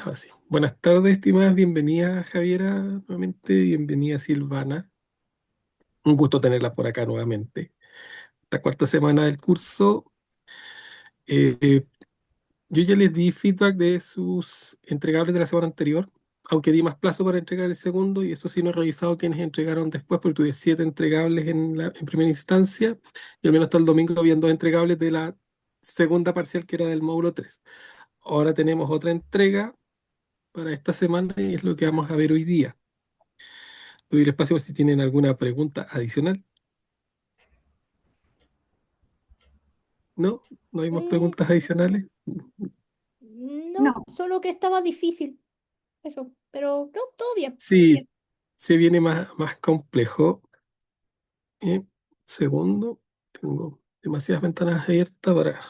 Ahora sí. Buenas tardes, estimadas. Bienvenida, Javiera, nuevamente. Bienvenida, Silvana. Un gusto tenerla por acá nuevamente. Esta cuarta semana del curso. eh, eh, yo ya les di feedback de sus entregables de la semana anterior, aunque di más plazo para entregar el segundo, y eso sí no he revisado quiénes entregaron después, porque tuve 7 entregables en primera instancia, y al menos hasta el domingo habían 2 entregables de la segunda parcial, que era del módulo 3. Ahora tenemos otra entrega para esta semana y es lo que vamos a ver hoy día. Doy el espacio por si tienen alguna pregunta adicional. ¿No? ¿No hay más Mm, preguntas adicionales? no, No, solo que estaba difícil, eso, pero no, todo bien. Sí, se viene más complejo. Eh, Segundo, tengo demasiadas ventanas abiertas para...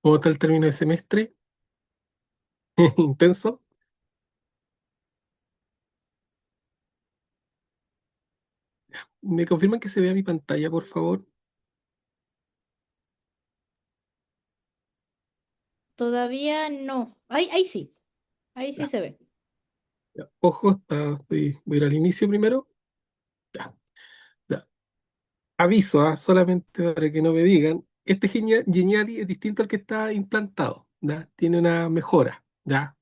¿Cómo está el término de semestre? Intenso. ¿Me confirman que se vea mi pantalla, por favor? Todavía no. Ahí sí Ya, se ve. ya. Ojo, voy a ir al inicio primero. Ya, ya. Aviso, solamente para que no me digan. Este Geniali es distinto al que está implantado. ¿Ya? Tiene una mejora. ¿Ya?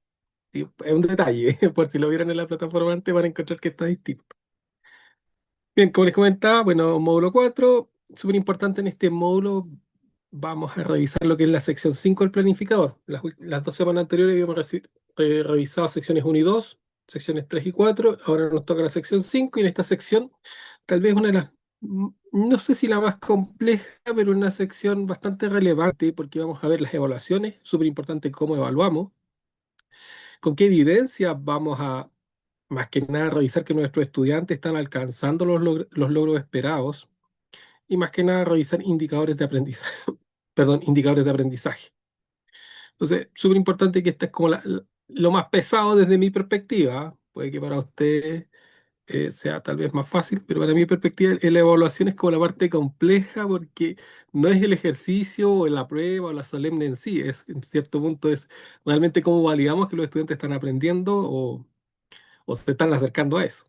Sí, es un detalle, por si lo vieran en la plataforma antes van a encontrar que está distinto. Bien, como les comentaba, bueno, módulo 4 súper importante en este módulo, vamos a revisar lo que es la sección 5 del planificador. Las 2 semanas anteriores habíamos revisado secciones 1 y 2, secciones 3 y 4, ahora nos toca la sección 5 y en esta sección tal vez una de las, no sé si la más compleja, pero una sección bastante relevante porque vamos a ver las evaluaciones, súper importante cómo evaluamos, con qué evidencia vamos a más que nada revisar que nuestros estudiantes están alcanzando los logros esperados y más que nada revisar indicadores de aprendizaje, perdón, indicadores de aprendizaje. Entonces, súper importante que este es como lo más pesado desde mi perspectiva. Puede que para ustedes sea tal vez más fácil, pero para mi perspectiva la evaluación es como la parte compleja porque no es el ejercicio o la prueba o la solemne en sí, es en cierto punto es realmente cómo validamos que los estudiantes están aprendiendo o se están acercando a eso.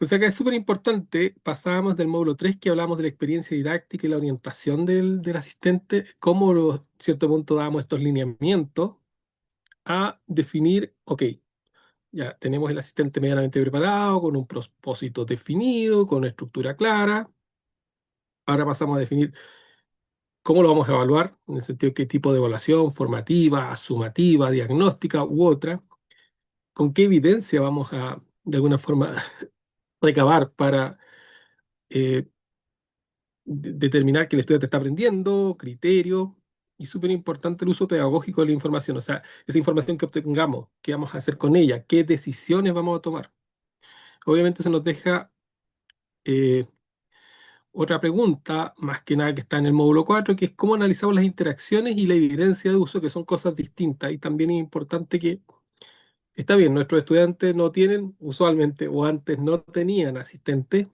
O sea que es súper importante, pasábamos del módulo 3 que hablábamos de la experiencia didáctica y la orientación del asistente, cómo a cierto punto damos estos lineamientos a definir, ok, ya tenemos el asistente medianamente preparado, con un propósito definido, con una estructura clara. Ahora pasamos a definir cómo lo vamos a evaluar, en el sentido de qué tipo de evaluación, formativa, sumativa, diagnóstica u otra, con qué evidencia vamos a, de alguna forma, recabar para eh, determinar que el estudiante está aprendiendo, criterio, y súper importante el uso pedagógico de la información, o sea, esa información que obtengamos, qué vamos a hacer con ella, qué decisiones vamos a tomar. Obviamente se nos deja eh, otra pregunta, más que nada que está en el módulo 4 que es cómo analizamos las interacciones y la evidencia de uso, que son cosas distintas, y también es importante que, está bien, nuestros estudiantes no tienen, usualmente, o antes no tenían asistentes,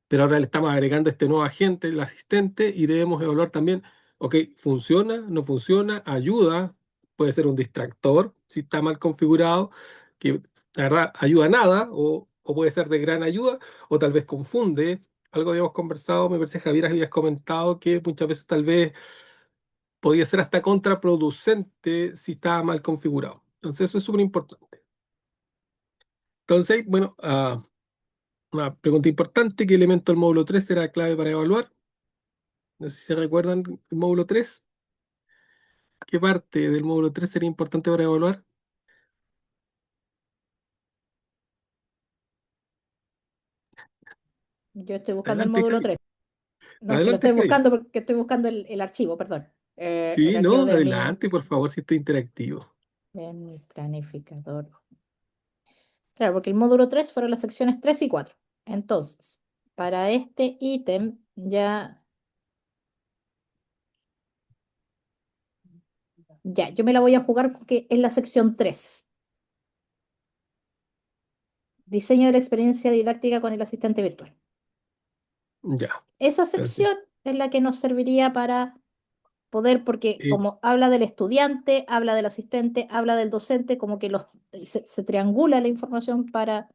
pero ahora le estamos agregando este nuevo agente, el asistente, y debemos evaluar también, ok, funciona, no funciona, ayuda, puede ser un distractor si está mal configurado, que la verdad ayuda a nada, o puede ser de gran ayuda, o tal vez confunde. Algo habíamos conversado, me parece Javier habías comentado que muchas veces tal vez podía ser hasta contraproducente si estaba mal configurado. Entonces eso es súper importante. Entonces, bueno, una pregunta importante, ¿qué elemento del módulo 3 será clave para evaluar? No sé si se recuerdan el módulo 3. ¿Qué parte del módulo 3 sería importante para evaluar? Yo estoy buscando el Adelante, módulo Javi. 3. No, es que lo Adelante, estoy Javi. buscando porque estoy buscando el archivo, perdón. El Sí, archivo no, de adelante, por favor, si estoy interactivo. de mi planificador. Claro, porque el módulo 3 fueron las secciones 3 y 4. Entonces, para este ítem ya Ya, yo me la voy a jugar porque es la sección 3. Diseño de la experiencia didáctica con el asistente virtual. Ya. Esa Entonces, sección es la que nos serviría para poder, porque eh, como habla del estudiante, habla del asistente, habla del docente, como que se triangula la información para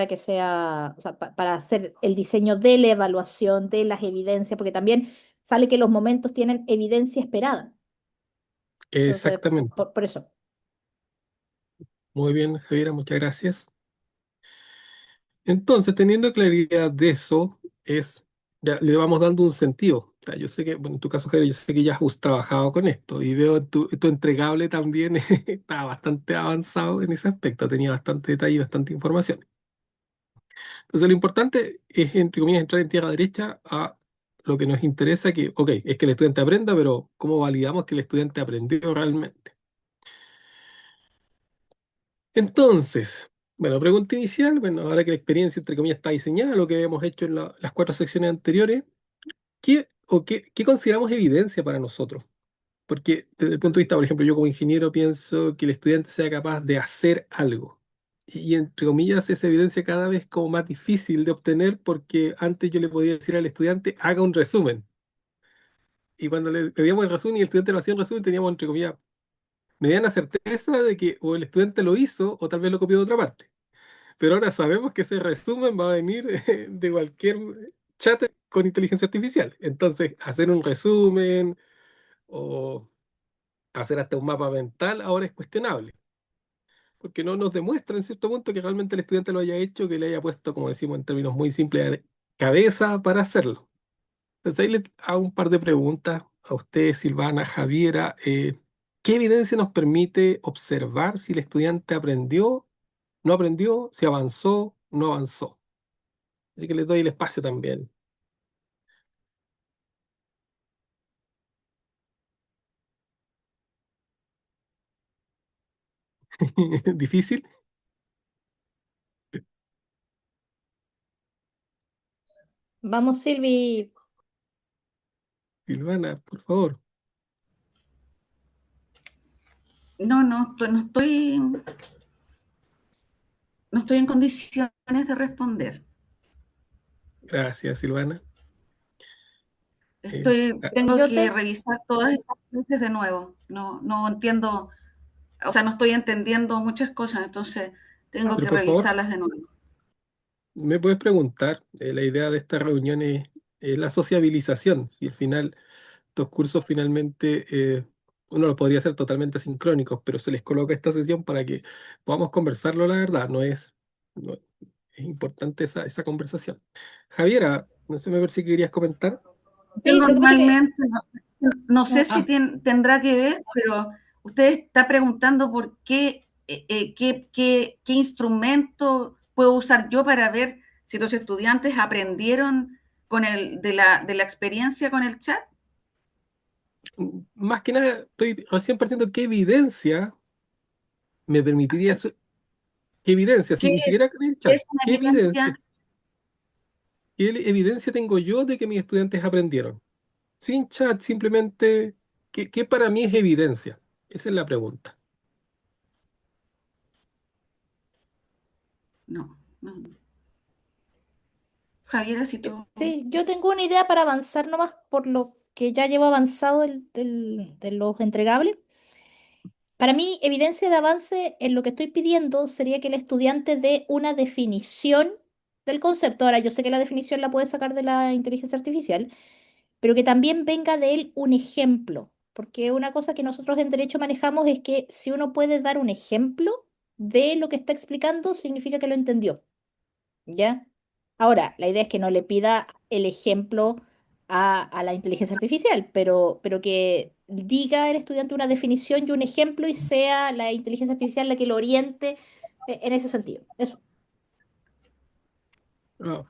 que sea, o sea, para hacer el diseño de la evaluación, de las evidencias, porque también sale que los momentos tienen evidencia esperada. Entonces, exactamente. por eso. Muy bien, Javiera, muchas gracias. Entonces, teniendo claridad de eso, ya le vamos dando un sentido. O sea, yo sé que, bueno, en tu caso, Javier, yo sé que ya has trabajado con esto y veo tu entregable también está bastante avanzado en ese aspecto, tenía bastante detalle y bastante información. Entonces, lo importante es, entre comillas, entrar en tierra derecha a lo que nos interesa, que, ok, es que el estudiante aprenda, pero ¿cómo validamos que el estudiante aprendió realmente? Entonces, bueno, pregunta inicial, bueno, ahora que la experiencia, entre comillas, está diseñada, lo que hemos hecho en las cuatro secciones anteriores, ¿qué consideramos evidencia para nosotros? Porque desde el punto de vista, por ejemplo, yo como ingeniero pienso que el estudiante sea capaz de hacer algo. Y entre comillas, esa evidencia cada vez como más difícil de obtener porque antes yo le podía decir al estudiante, haga un resumen. Y cuando le pedíamos el resumen y el estudiante lo hacía en resumen, teníamos, entre comillas, mediana certeza de que o el estudiante lo hizo o tal vez lo copió de otra parte. Pero ahora sabemos que ese resumen va a venir de cualquier chat con inteligencia artificial. Entonces, hacer un resumen o hacer hasta un mapa mental ahora es cuestionable, porque no nos demuestra en cierto punto que realmente el estudiante lo haya hecho, que le haya puesto, como decimos en términos muy simples, cabeza para hacerlo. Entonces ahí le hago un par de preguntas a usted, Silvana, Javiera. ¿Qué evidencia nos permite observar si el estudiante aprendió, no aprendió, si avanzó, no avanzó? Así que les doy el espacio también. ¿Difícil? Vamos, Silvi. Silvana, por favor. No, no estoy en condiciones de responder. Gracias, Silvana. Eh, ah, Tengo Yo que te, revisar todas estas veces de nuevo. No entiendo, o sea, no estoy entendiendo muchas cosas, entonces tengo pero que por favor, revisarlas de nuevo. me puedes preguntar, la idea de esta reunión es la sociabilización. Si al final, estos cursos finalmente, uno los podría hacer totalmente sincrónicos, pero se les coloca esta sesión para que podamos conversarlo, la verdad, no- es importante esa conversación. Javiera, no sé, me parece que querías comentar. Yo sí, lo que pasa es que, normalmente, no sé si ah, tendrá que ver, pero usted está preguntando por qué instrumento puedo usar yo para ver si los estudiantes aprendieron de la experiencia con el chat. Más que nada, estoy recién partiendo qué evidencia me permitiría eso. ¿Qué evidencia? ¿Qué Si ni siquiera con el chat, es una ¿qué evidencia? evidencia? ¿Qué evidencia tengo yo de que mis estudiantes aprendieron? Sin chat, simplemente, ¿qué para mí es evidencia? Esa es la pregunta. No, no. Javiera, si tú... sí, yo tengo una idea para avanzar nomás por lo que ya llevo avanzado de los entregables. Para mí, evidencia de avance en lo que estoy pidiendo sería que el estudiante dé una definición del concepto. Ahora, yo sé que la definición la puede sacar de la inteligencia artificial, pero que también venga de él un ejemplo, porque una cosa que nosotros en derecho manejamos es que si uno puede dar un ejemplo de lo que está explicando, significa que lo entendió. ¿Ya? Ahora, la idea es que no le pida el ejemplo a la inteligencia artificial, pero que diga el estudiante una definición y un ejemplo y sea la inteligencia artificial la que lo oriente en ese sentido. Eso. Ah,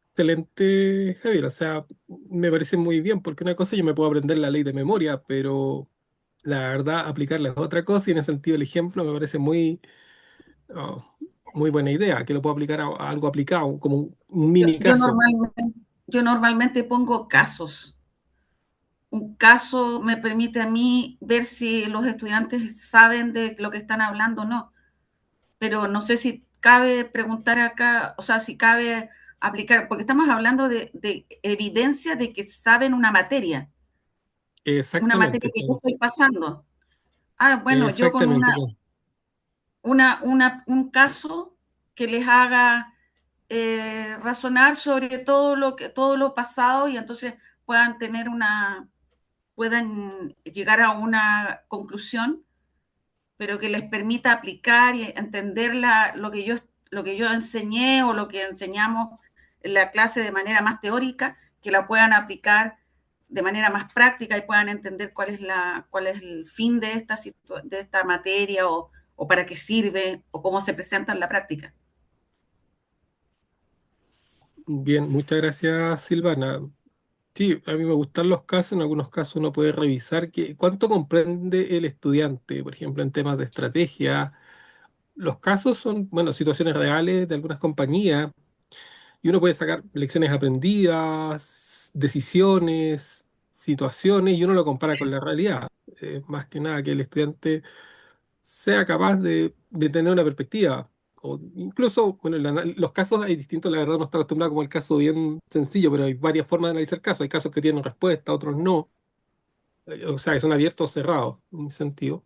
excelente, Javier. O sea, me parece muy bien, porque una cosa yo me puedo aprender la ley de memoria, pero la verdad, aplicarla es otra cosa, y en ese sentido el ejemplo me parece ah, muy buena idea, que lo puedo aplicar a algo aplicado, como un Yo, mini yo caso. normalmente, yo normalmente pongo casos. un caso me permite a mí ver si los estudiantes saben de lo que están hablando o no. Pero no sé si cabe preguntar acá, o sea, si cabe aplicar, porque estamos hablando de evidencia de que saben una materia Exactamente, que yo estoy pasando. Ah, bueno, yo con exactamente. un caso que les haga razonar sobre todo lo pasado y entonces puedan tener puedan llegar a una conclusión, pero que les permita aplicar y entender lo que yo enseñé o lo que enseñamos en la clase de manera más teórica, que la puedan aplicar de manera más práctica y puedan entender cuál es el fin de de esta materia o para qué sirve o cómo se presenta en la práctica. Bien, muchas gracias, Silvana. Sí, a mí me gustan los casos. En algunos casos uno puede revisar cuánto comprende el estudiante, por ejemplo, en temas de estrategia. Los casos son, bueno, situaciones reales de algunas compañías y uno puede sacar lecciones aprendidas, decisiones, situaciones y uno lo compara con la realidad. Más que nada que el estudiante sea capaz de tener una perspectiva. O incluso, bueno, los casos hay distintos, la verdad no está acostumbrado como el caso bien sencillo, pero hay varias formas de analizar casos. Hay casos que tienen respuesta, otros no. O sea, que son abiertos o cerrados, en ese sentido.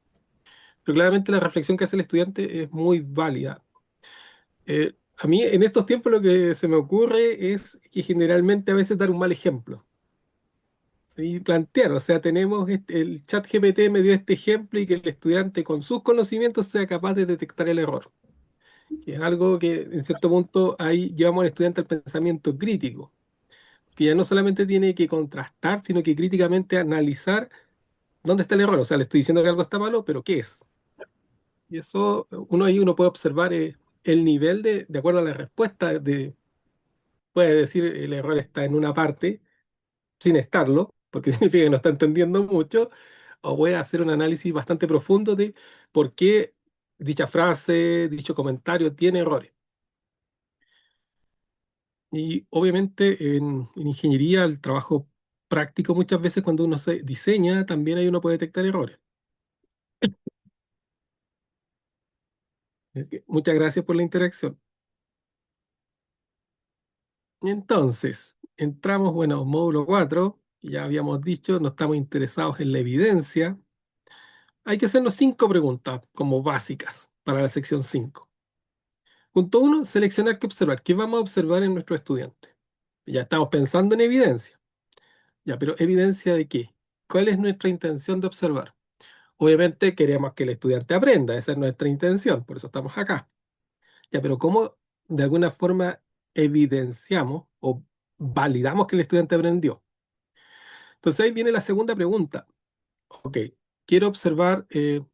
Pero claramente la reflexión que hace el estudiante es muy válida. A mí en estos tiempos lo que se me ocurre es que generalmente a veces dar un mal ejemplo y plantear, o sea, tenemos el chat GPT me dio este ejemplo y que el estudiante con sus conocimientos sea capaz de detectar el error, que es algo que en cierto punto ahí llevamos al estudiante al pensamiento crítico, que ya no solamente tiene que contrastar, sino que críticamente analizar dónde está el error, o sea, le estoy diciendo que algo está malo, pero ¿qué es? Y eso uno puede observar el nivel de acuerdo a la respuesta, puede decir el error está en una parte sin estarlo, porque significa que no está entendiendo mucho, o voy a hacer un análisis bastante profundo de por qué dicha frase, dicho comentario tiene errores. Y obviamente en ingeniería el trabajo práctico muchas veces cuando uno se diseña también ahí uno puede detectar errores. Muchas gracias por la interacción. Entonces, entramos, bueno, módulo 4 ya habíamos dicho, no estamos interesados en la evidencia. Hay que hacernos 5 preguntas como básicas para la sección 5. Punto uno, seleccionar qué observar. ¿Qué vamos a observar en nuestro estudiante? Ya estamos pensando en evidencia. Ya, pero ¿evidencia de qué? ¿Cuál es nuestra intención de observar? Obviamente queremos que el estudiante aprenda, esa es nuestra intención, por eso estamos acá. Ya, pero ¿cómo de alguna forma evidenciamos o validamos que el estudiante aprendió? Entonces ahí viene la segunda pregunta. Ok, quiero observar,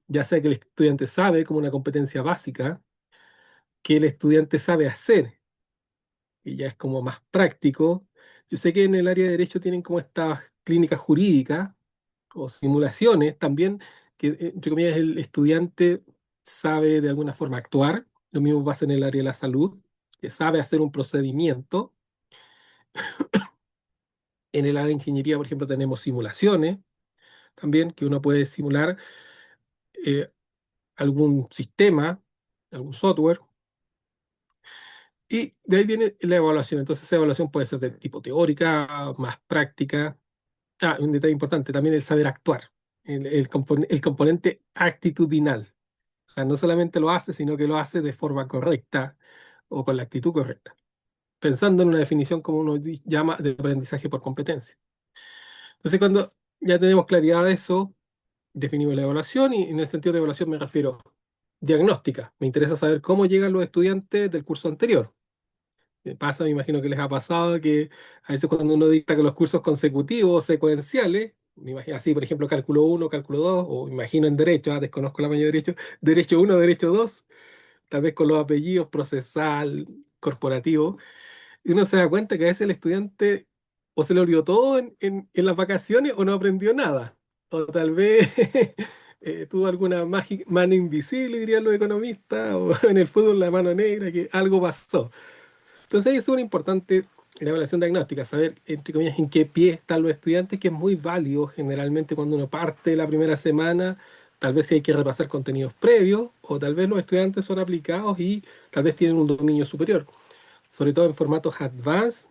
ya sea que el estudiante sabe como una competencia básica, que el estudiante sabe hacer, y ya es como más práctico. Yo sé que en el área de derecho tienen como estas clínicas jurídicas o simulaciones también, que entre comillas el estudiante sabe de alguna forma actuar. Lo mismo pasa en el área de la salud, que sabe hacer un procedimiento. En el área de ingeniería, por ejemplo, tenemos simulaciones también, que uno puede simular eh, algún sistema, algún software. Y de ahí viene la evaluación. Entonces, esa evaluación puede ser de tipo teórica, más práctica. Ah, un detalle importante, también el saber actuar, el componente actitudinal. O sea, no solamente lo hace, sino que lo hace de forma correcta o con la actitud correcta, pensando en una definición como uno llama de aprendizaje por competencia. Entonces, cuando ya tenemos claridad de eso, definimos la evaluación y en el sentido de evaluación me refiero diagnóstica. Me interesa saber cómo llegan los estudiantes del curso anterior. Pasa, me imagino que les ha pasado que a veces cuando uno dicta que los cursos consecutivos, secuenciales, me imagino así, por ejemplo, cálculo uno cálculo 2 o imagino en derecho, desconozco la mayoría de derecho, derecho uno derecho 2 tal vez con los apellidos procesal, corporativo, y uno se da cuenta que a veces el estudiante o se le olvidó todo en las vacaciones o no aprendió nada, o tal vez tuvo alguna mano invisible, dirían los economistas, o en el fútbol la mano negra, que algo pasó. Entonces es súper importante la evaluación diagnóstica, saber, entre comillas, en qué pie están los estudiantes, que es muy válido generalmente cuando uno parte la primera semana, tal vez si hay que repasar contenidos previos, o tal vez los estudiantes son aplicados y tal vez tienen un dominio superior, sobre todo en formatos advanced,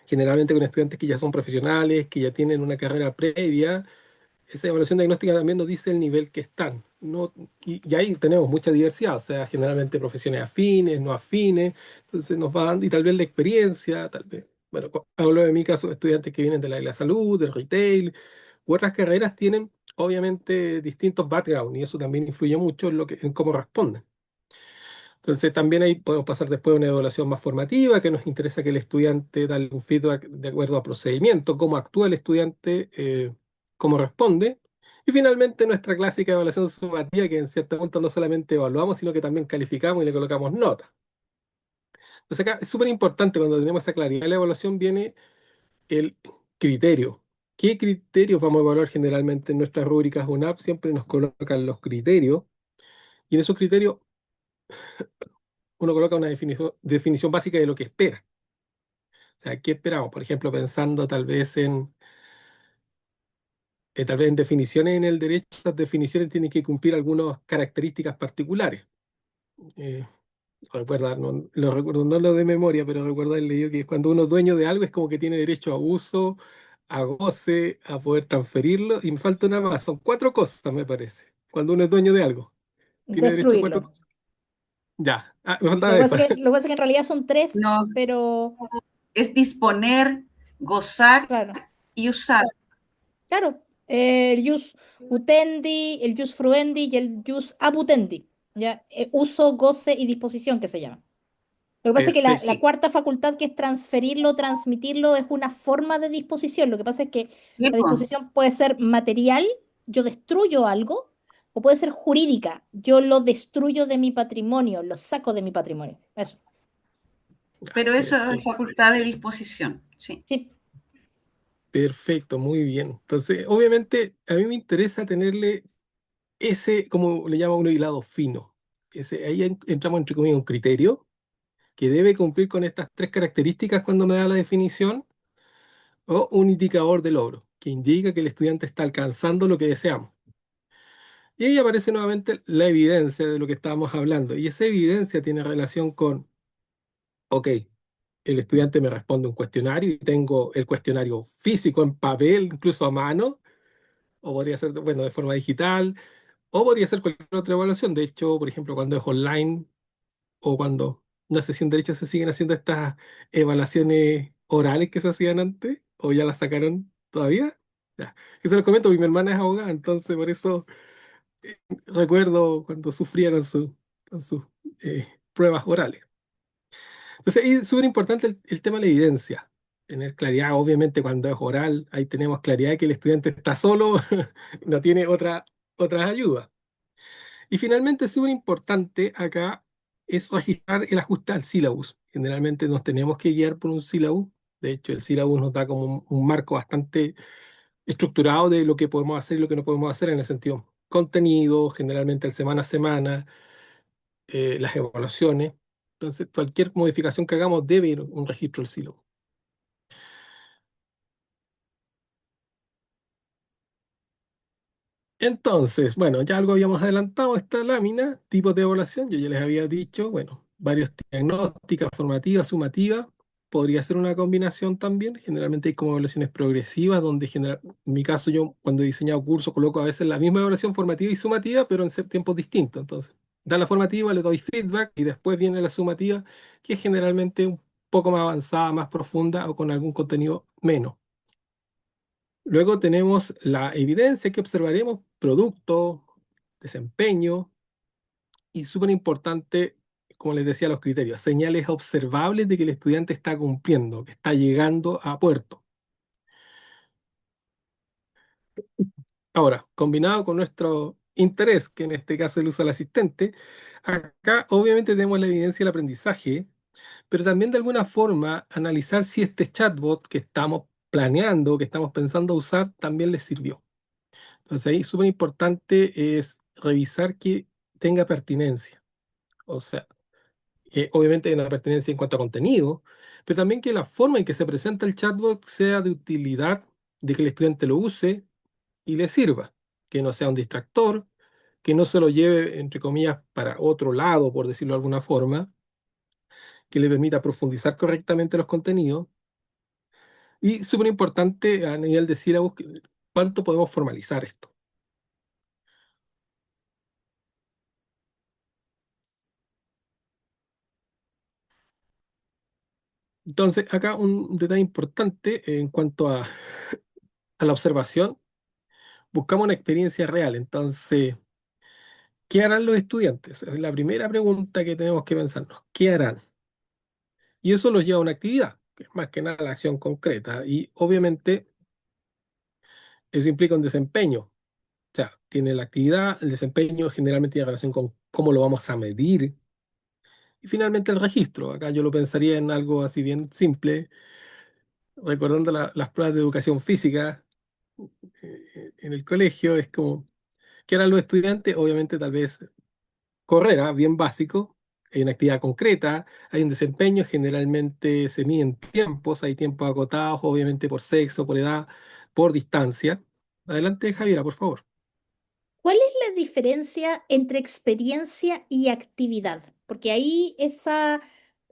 generalmente con estudiantes que ya son profesionales, que ya tienen una carrera previa. Esa evaluación diagnóstica también nos dice el nivel que están. No, y ahí tenemos mucha diversidad, o sea, generalmente profesiones afines, no afines, entonces nos va dando, y tal vez la experiencia, tal vez, bueno, hablo de mi caso, estudiantes que vienen de la salud, del retail, u otras carreras tienen obviamente distintos backgrounds, y eso también influye mucho en, en cómo responden. Entonces también ahí podemos pasar después a una evaluación más formativa, que nos interesa que el estudiante dé un feedback de acuerdo a procedimiento, cómo actúa el estudiante, cómo responde. Y finalmente nuestra clásica evaluación sumativa, que en cierto punto no solamente evaluamos, sino que también calificamos y le colocamos nota. Entonces acá es súper importante cuando tenemos esa claridad de la evaluación viene el criterio. ¿Qué criterios vamos a evaluar generalmente en nuestras rúbricas UNAP? Siempre nos colocan los criterios y en esos criterios uno coloca una definición básica de lo que espera. O sea, ¿qué esperamos? Por ejemplo, pensando tal vez en definiciones en el derecho, estas definiciones tienen que cumplir algunas características particulares. Eh, lo recuerdo, no lo de memoria, pero recuerdo haber leído que cuando uno es dueño de algo es como que tiene derecho a uso, a goce, a poder transferirlo, y me falta una más, son cuatro cosas, me parece. Cuando uno es dueño de algo, tiene derecho a cuatro Destruirlo. cosas. Ya, me faltaba esa. Lo que pasa es que en realidad son tres, No, pero es disponer, gozar claro, y usar. claro. El jus utendi, el jus fruendi y el jus abutendi. ¿Ya? Uso, goce y disposición que se llama. Lo que pasa es que la Perfecto. Sí, cuarta facultad, que es transferirlo, transmitirlo, es una forma de disposición. Lo que pasa es que sí, la pues. disposición puede ser material, yo destruyo algo, o puede ser jurídica, yo lo destruyo de mi patrimonio, lo saco de mi patrimonio. Eso, Pero eso es Perfecto. facultad de disposición, sí. sí. Perfecto, muy bien. Entonces, obviamente, a mí me interesa tenerle ese, como le llama uno, hilado fino. Ahí entramos, entre comillas, un criterio que debe cumplir con estas tres características cuando me da la definición, o un indicador de logro, que indica que el estudiante está alcanzando lo que deseamos. Y ahí aparece nuevamente la evidencia de lo que estábamos hablando. Y esa evidencia tiene relación con, ok, el estudiante me responde un cuestionario y tengo el cuestionario físico en papel, incluso a mano, o podría ser, bueno, de forma digital, o podría ser cualquier otra evaluación. De hecho, por ejemplo, cuando es online o cuando, no sé si en derecho se siguen haciendo estas evaluaciones orales que se hacían antes, o ya las sacaron todavía. Ya. Que se los comento, porque mi hermana es abogada, entonces por eso recuerdo cuando sufría con sus pruebas orales. Entonces, ahí es súper importante el tema de la evidencia. Tener claridad, obviamente, cuando es oral, ahí tenemos claridad de que el estudiante está solo, no tiene otras ayudas. Y finalmente, súper importante acá es registrar el ajuste al sílabus. Generalmente nos tenemos que guiar por un sílabus. De hecho, el sílabus nos da como un marco bastante estructurado de lo que podemos hacer y lo que no podemos hacer en el sentido contenido, generalmente el semana a semana, las evaluaciones. Entonces, cualquier modificación que hagamos debe ir un registro del sílabus. Entonces, bueno, ya algo habíamos adelantado esta lámina, tipos de evaluación, yo ya les había dicho, bueno, varios diagnósticas, formativas, sumativas, podría ser una combinación también, generalmente hay como evaluaciones progresivas, donde en mi caso yo cuando he diseñado cursos coloco a veces la misma evaluación formativa y sumativa, pero en tiempos distintos, entonces, da la formativa, le doy feedback y después viene la sumativa, que es generalmente un poco más avanzada, más profunda o con algún contenido menos. Luego tenemos la evidencia que observaremos, producto, desempeño y súper importante, como les decía, los criterios, señales observables de que el estudiante está cumpliendo, que está llegando a puerto. Ahora, combinado con nuestro interés, que en este caso es el uso del asistente, acá obviamente tenemos la evidencia del aprendizaje, pero también de alguna forma analizar si este chatbot que estamos planeando, que estamos pensando usar, también les sirvió. Entonces ahí súper importante es revisar que tenga pertinencia. O sea, obviamente hay una pertinencia en cuanto a contenido, pero también que la forma en que se presenta el chatbot sea de utilidad, de que el estudiante lo use y le sirva, que no sea un distractor, que no se lo lleve, entre comillas, para otro lado, por decirlo de alguna forma, que le permita profundizar correctamente los contenidos. Y súper importante a nivel de sílabus, ¿cuánto podemos formalizar esto? Entonces, acá un detalle importante en cuanto a la observación, buscamos una experiencia real. Entonces, ¿qué harán los estudiantes? Es la primera pregunta que tenemos que pensarnos. ¿Qué harán? Y eso los lleva a una actividad, que es más que nada la acción concreta. Y obviamente eso implica un desempeño. O sea, tiene la actividad, el desempeño generalmente tiene relación con cómo lo vamos a medir. Y finalmente el registro. Acá yo lo pensaría en algo así bien simple, recordando las pruebas de educación física en el colegio. Es como, ¿qué harán los estudiantes? Obviamente tal vez correr, ¿ah? Bien básico. Hay una actividad concreta, hay un desempeño, generalmente se miden tiempos, hay tiempos acotados, obviamente por sexo, por edad, por distancia. Adelante, Javiera, por favor. ¿Cuál es la diferencia entre experiencia y actividad? Porque ahí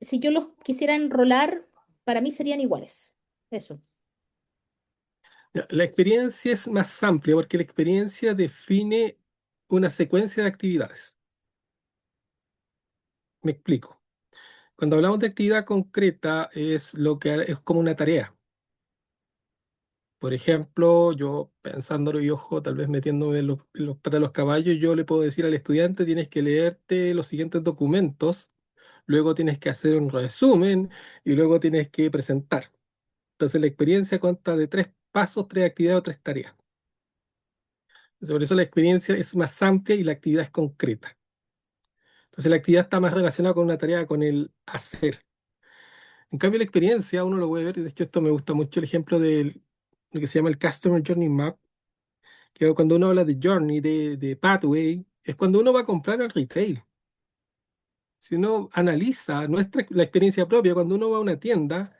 si yo los quisiera enrolar, para mí serían iguales. Eso. Ya, la experiencia es más amplia porque la experiencia define una secuencia de actividades. Me explico. Cuando hablamos de actividad concreta es lo que es como una tarea. Por ejemplo, yo pensándolo y ojo, tal vez metiéndome en los patas de los caballos, yo le puedo decir al estudiante, tienes que leerte los siguientes documentos, luego tienes que hacer un resumen y luego tienes que presentar. Entonces la experiencia consta de tres pasos, tres actividades o tres tareas. Por eso la experiencia es más amplia y la actividad es concreta. Entonces la actividad está más relacionada con una tarea, con el hacer. En cambio la experiencia, uno lo puede ver, y de hecho esto me gusta mucho el ejemplo de lo que se llama el Customer Journey Map, que cuando uno habla de journey, de pathway, es cuando uno va a comprar al retail. Si uno analiza la experiencia propia, cuando uno va a una tienda,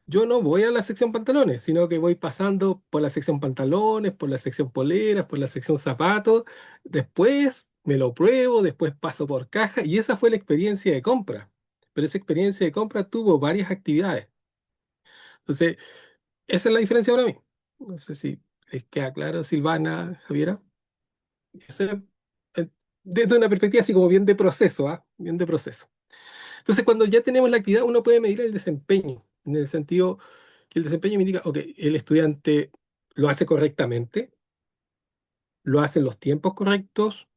yo no voy a la sección pantalones, sino que voy pasando por la sección pantalones, por la sección poleras, por la sección zapatos, después me lo pruebo, después paso por caja, y esa fue la experiencia de compra. Pero esa experiencia de compra tuvo varias actividades. Entonces, esa es la diferencia para mí. No sé si les queda claro, Silvana, Javiera. Ese, eh, desde una perspectiva así como bien de proceso, ¿ah? Bien de proceso. Entonces, cuando ya tenemos la actividad, uno puede medir el desempeño, en el sentido que el desempeño me indica, ok, el estudiante lo hace correctamente, lo hace en los tiempos correctos,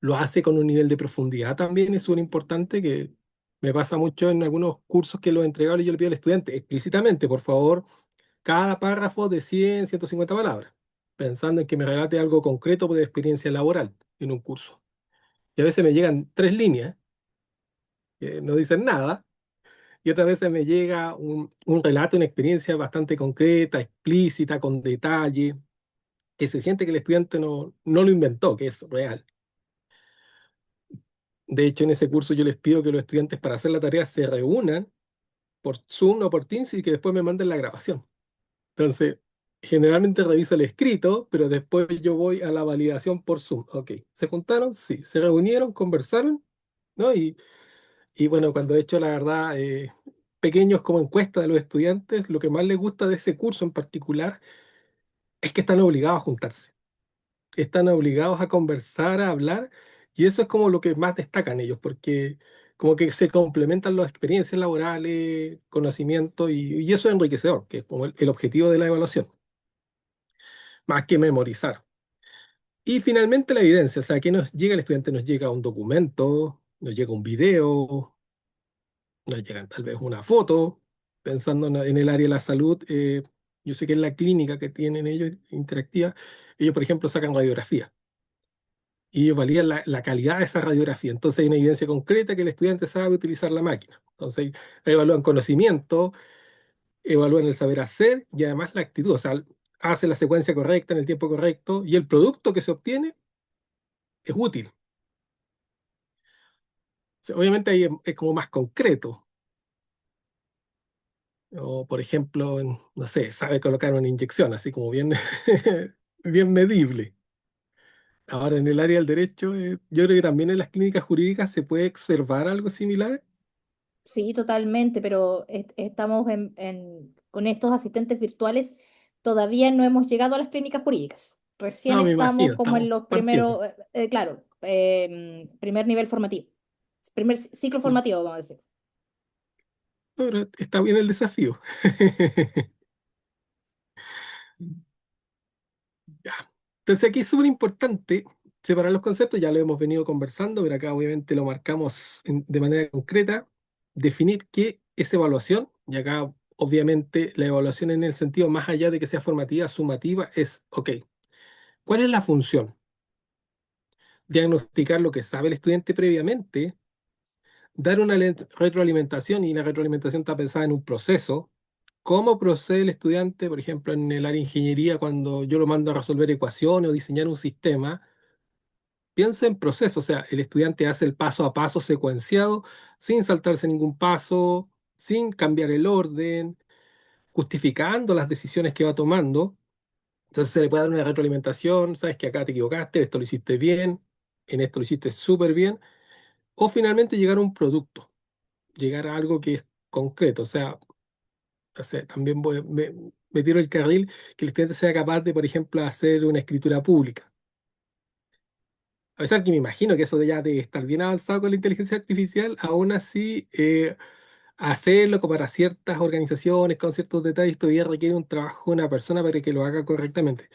lo hace con un nivel de profundidad también, es súper importante que me pasa mucho en algunos cursos que los entregables yo le pido al estudiante explícitamente, por favor, cada párrafo de 100, 150 palabras, pensando en que me relate algo concreto de experiencia laboral en un curso. Y a veces me llegan 3 líneas que no dicen nada, y otras veces me llega un relato, una experiencia bastante concreta, explícita, con detalle, que se siente que el estudiante no lo inventó, que es real. De hecho, en ese curso yo les pido que los estudiantes para hacer la tarea se reúnan por Zoom o por Teams y que después me manden la grabación. Entonces, generalmente reviso el escrito, pero después yo voy a la validación por Zoom. Ok, ¿se juntaron? Sí. ¿Se reunieron? ¿Conversaron? ¿No? Y bueno, cuando he hecho la verdad, pequeños como encuesta de los estudiantes, lo que más les gusta de ese curso en particular es que están obligados a juntarse, están obligados a conversar, a hablar, y eso es como lo que más destacan ellos, porque como que se complementan las experiencias laborales, conocimiento, y eso es enriquecedor, que es como el objetivo de la evaluación, más que memorizar. Y finalmente la evidencia, o sea, que nos llega el estudiante, nos llega un documento, nos llega un video, nos llegan tal vez una foto, pensando en el área de la salud. Yo sé que en la clínica que tienen ellos interactiva, ellos por ejemplo sacan radiografía y ellos validan la calidad de esa radiografía. Entonces hay una evidencia concreta que el estudiante sabe utilizar la máquina. Entonces evalúan conocimiento, evalúan el saber hacer y además la actitud, o sea, hace la secuencia correcta en el tiempo correcto y el producto que se obtiene es útil. O sea, obviamente ahí es como más concreto. O, por ejemplo, no sé, sabe colocar una inyección, así como bien, bien medible. Ahora, en el área del derecho, yo creo que también en las clínicas jurídicas se puede observar algo similar. Sí, totalmente, pero estamos con estos asistentes virtuales, todavía no hemos llegado a las clínicas jurídicas. Recién No, me estamos imagino, como en estamos los partiendo. primeros, claro, primer nivel formativo, primer ciclo Mm. formativo, vamos a decir. Pero está bien el desafío. Ya. Entonces aquí es súper importante separar los conceptos, ya lo hemos venido conversando, pero acá obviamente lo marcamos de manera concreta, definir qué es evaluación, y acá obviamente la evaluación en el sentido más allá de que sea formativa, sumativa, es, ok, ¿cuál es la función? Diagnosticar lo que sabe el estudiante previamente, dar una retroalimentación, y la retroalimentación está pensada en un proceso. ¿Cómo procede el estudiante, por ejemplo, en el área de ingeniería, cuando yo lo mando a resolver ecuaciones o diseñar un sistema? Piensa en proceso, o sea, el estudiante hace el paso a paso secuenciado, sin saltarse ningún paso, sin cambiar el orden, justificando las decisiones que va tomando. Entonces se le puede dar una retroalimentación, sabes que acá te equivocaste, esto lo hiciste bien, en esto lo hiciste súper bien, o finalmente llegar a un producto, llegar a algo que es concreto, o sea, también me tiro el carril que el estudiante sea capaz de, por ejemplo, hacer una escritura pública. A pesar que me imagino que eso de ya de estar bien avanzado con la inteligencia artificial, aún así hacerlo como para ciertas organizaciones con ciertos detalles todavía requiere un trabajo de una persona para que lo haga correctamente.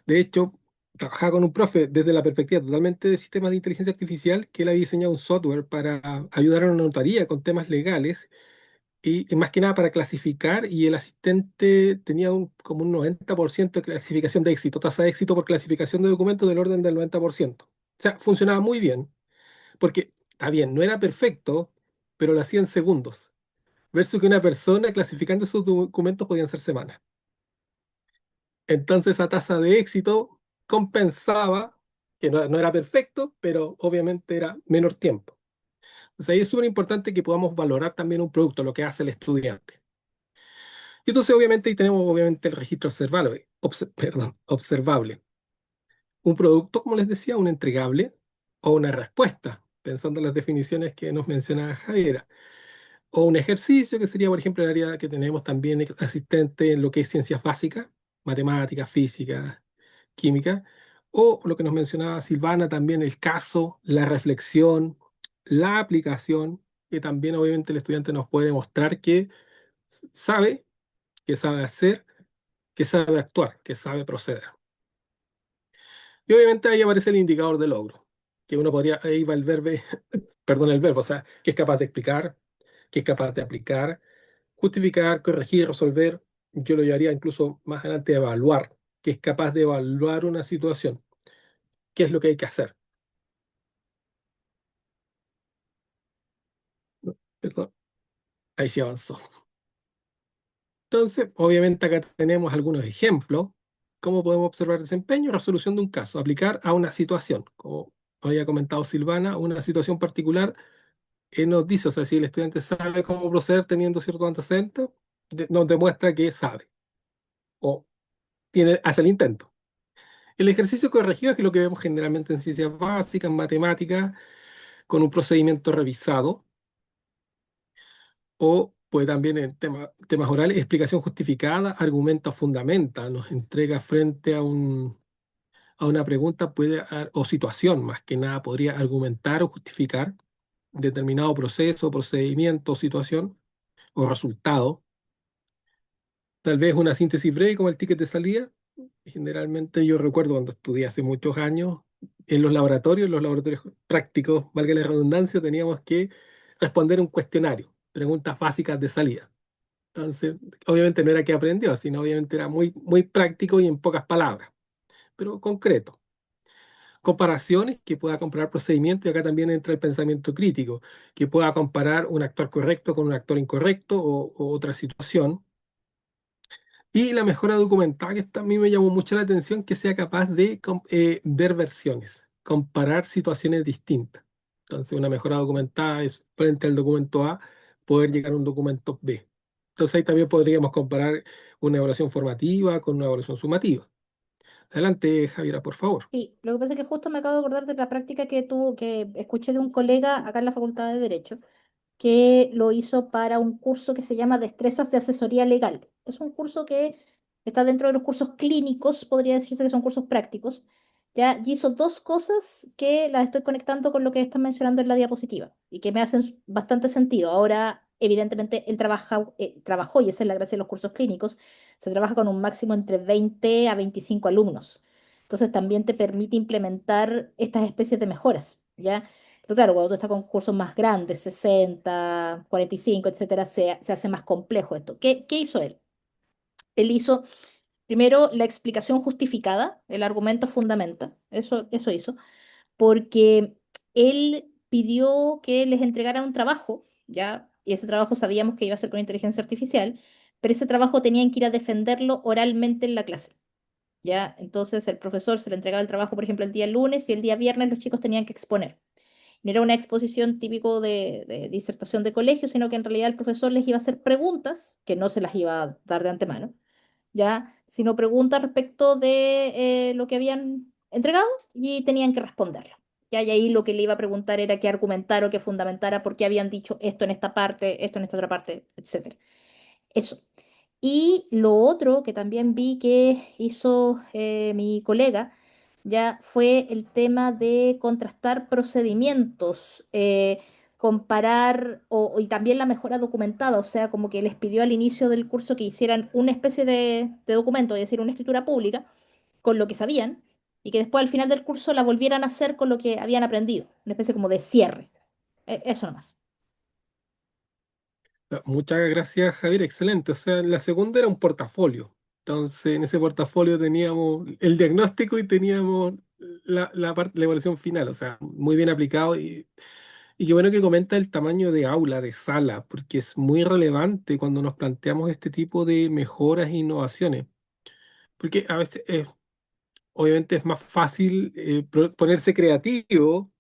De hecho, trabajaba con un profe desde la perspectiva totalmente de sistemas de inteligencia artificial, que él había diseñado un software para ayudar a una notaría con temas legales y más que nada para clasificar, y el asistente tenía como un 90% de clasificación de éxito, tasa de éxito por clasificación de documentos del orden del 90%. O sea, funcionaba muy bien, porque está bien, no era perfecto, pero lo hacía en segundos, versus que una persona clasificando esos documentos podían ser semanas. Entonces esa tasa de éxito compensaba, que no era perfecto, pero obviamente era menor tiempo. Entonces ahí es súper importante que podamos valorar también un producto, lo que hace el estudiante. Y entonces obviamente ahí tenemos obviamente el registro observable, perdón, observable. Un producto, como les decía, un entregable o una respuesta, pensando en las definiciones que nos mencionaba Javiera. O un ejercicio, que sería, por ejemplo, el área que tenemos también asistente en lo que es ciencias básicas, matemáticas, física, química. O lo que nos mencionaba Silvana, también el caso, la reflexión, la aplicación, que también obviamente el estudiante nos puede mostrar sabe, que sabe hacer, que sabe actuar, que sabe proceder. Y obviamente ahí aparece el indicador de logro, que uno podría, ahí va el verbo, perdón, el verbo, o sea, que es capaz de explicar, que es capaz de aplicar, justificar, corregir, resolver. Yo lo llevaría incluso más adelante a evaluar, que es capaz de evaluar una situación, qué es lo que hay que hacer. Perdón, ahí se avanzó. Entonces, obviamente acá tenemos algunos ejemplos. ¿Cómo podemos observar desempeño? Resolución de un caso, aplicar a una situación. Como había comentado Silvana, una situación particular nos dice, o sea, si el estudiante sabe cómo proceder teniendo cierto antecedente, nos demuestra que sabe o hace el intento. El ejercicio corregido, que es lo que vemos generalmente en ciencias básicas, en matemáticas, con un procedimiento revisado, o pues también en temas orales, explicación justificada, argumenta o fundamenta, nos entrega frente a una pregunta o situación, más que nada podría argumentar o justificar determinado proceso, procedimiento, situación o resultado. Tal vez una síntesis breve como el ticket de salida. Generalmente yo recuerdo cuando estudié hace muchos años en los laboratorios prácticos, valga la redundancia, teníamos que responder un cuestionario, preguntas básicas de salida. Entonces, obviamente no era que aprendió, sino obviamente era muy, muy práctico y en pocas palabras, pero concreto. Comparaciones, que pueda comparar procedimientos, y acá también entra el pensamiento crítico, que pueda comparar un actor correcto con un actor incorrecto o otra situación. Y la mejora documentada, que esto a mí me llamó mucho la atención, que sea capaz de ver versiones, comparar situaciones distintas. Entonces, una mejora documentada es frente al documento A, poder llegar a un documento B. Entonces ahí también podríamos comparar una evaluación formativa con una evaluación sumativa. Adelante, Javiera, por favor. Sí, lo que pasa es que justo me acabo de acordar de la práctica que escuché de un colega acá en la Facultad de Derecho, que lo hizo para un curso que se llama Destrezas de Asesoría Legal. Es un curso que está dentro de los cursos clínicos, podría decirse que son cursos prácticos. Ya, y hizo dos cosas que las estoy conectando con lo que están mencionando en la diapositiva y que me hacen bastante sentido. Ahora, evidentemente, él trabajó, y esa es la gracia de los cursos clínicos, se trabaja con un máximo entre 20 a 25 alumnos. Entonces, también te permite implementar estas especies de mejoras, ¿ya? Pero claro, cuando tú estás con cursos más grandes, 60, 45, etcétera, se hace más complejo esto. ¿Qué hizo él? Él hizo primero la explicación justificada, el argumento fundamenta, eso hizo, porque él pidió que les entregaran un trabajo, ¿ya? Y ese trabajo sabíamos que iba a ser con inteligencia artificial, pero ese trabajo tenían que ir a defenderlo oralmente en la clase, ¿ya? Entonces el profesor se le entregaba el trabajo, por ejemplo, el día lunes y el día viernes los chicos tenían que exponer. No era una exposición típico de disertación de colegio, sino que en realidad el profesor les iba a hacer preguntas, que no se las iba a dar de antemano, ¿ya? Sino preguntas respecto de lo que habían entregado y tenían que responderlo. ¿Ya? Y ahí lo que le iba a preguntar era que argumentara o que fundamentara por qué habían dicho esto en esta parte, esto en esta otra parte, etcétera. Eso. Y lo otro que también vi que hizo mi colega ya fue el tema de contrastar procedimientos, comparar y también la mejora documentada, o sea, como que les pidió al inicio del curso que hicieran una especie de documento, es decir, una escritura pública, con lo que sabían y que después al final del curso la volvieran a hacer con lo que habían aprendido, una especie como de cierre. Eso nomás. Muchas gracias, Javier. Excelente. O sea, la segunda era un portafolio. Entonces, en ese portafolio teníamos el diagnóstico y teníamos la evaluación final. O sea, muy bien aplicado. Y qué bueno que comenta el tamaño de aula, de sala, porque es muy relevante cuando nos planteamos este tipo de mejoras e innovaciones. Porque a veces, obviamente, es más fácil ponerse creativo,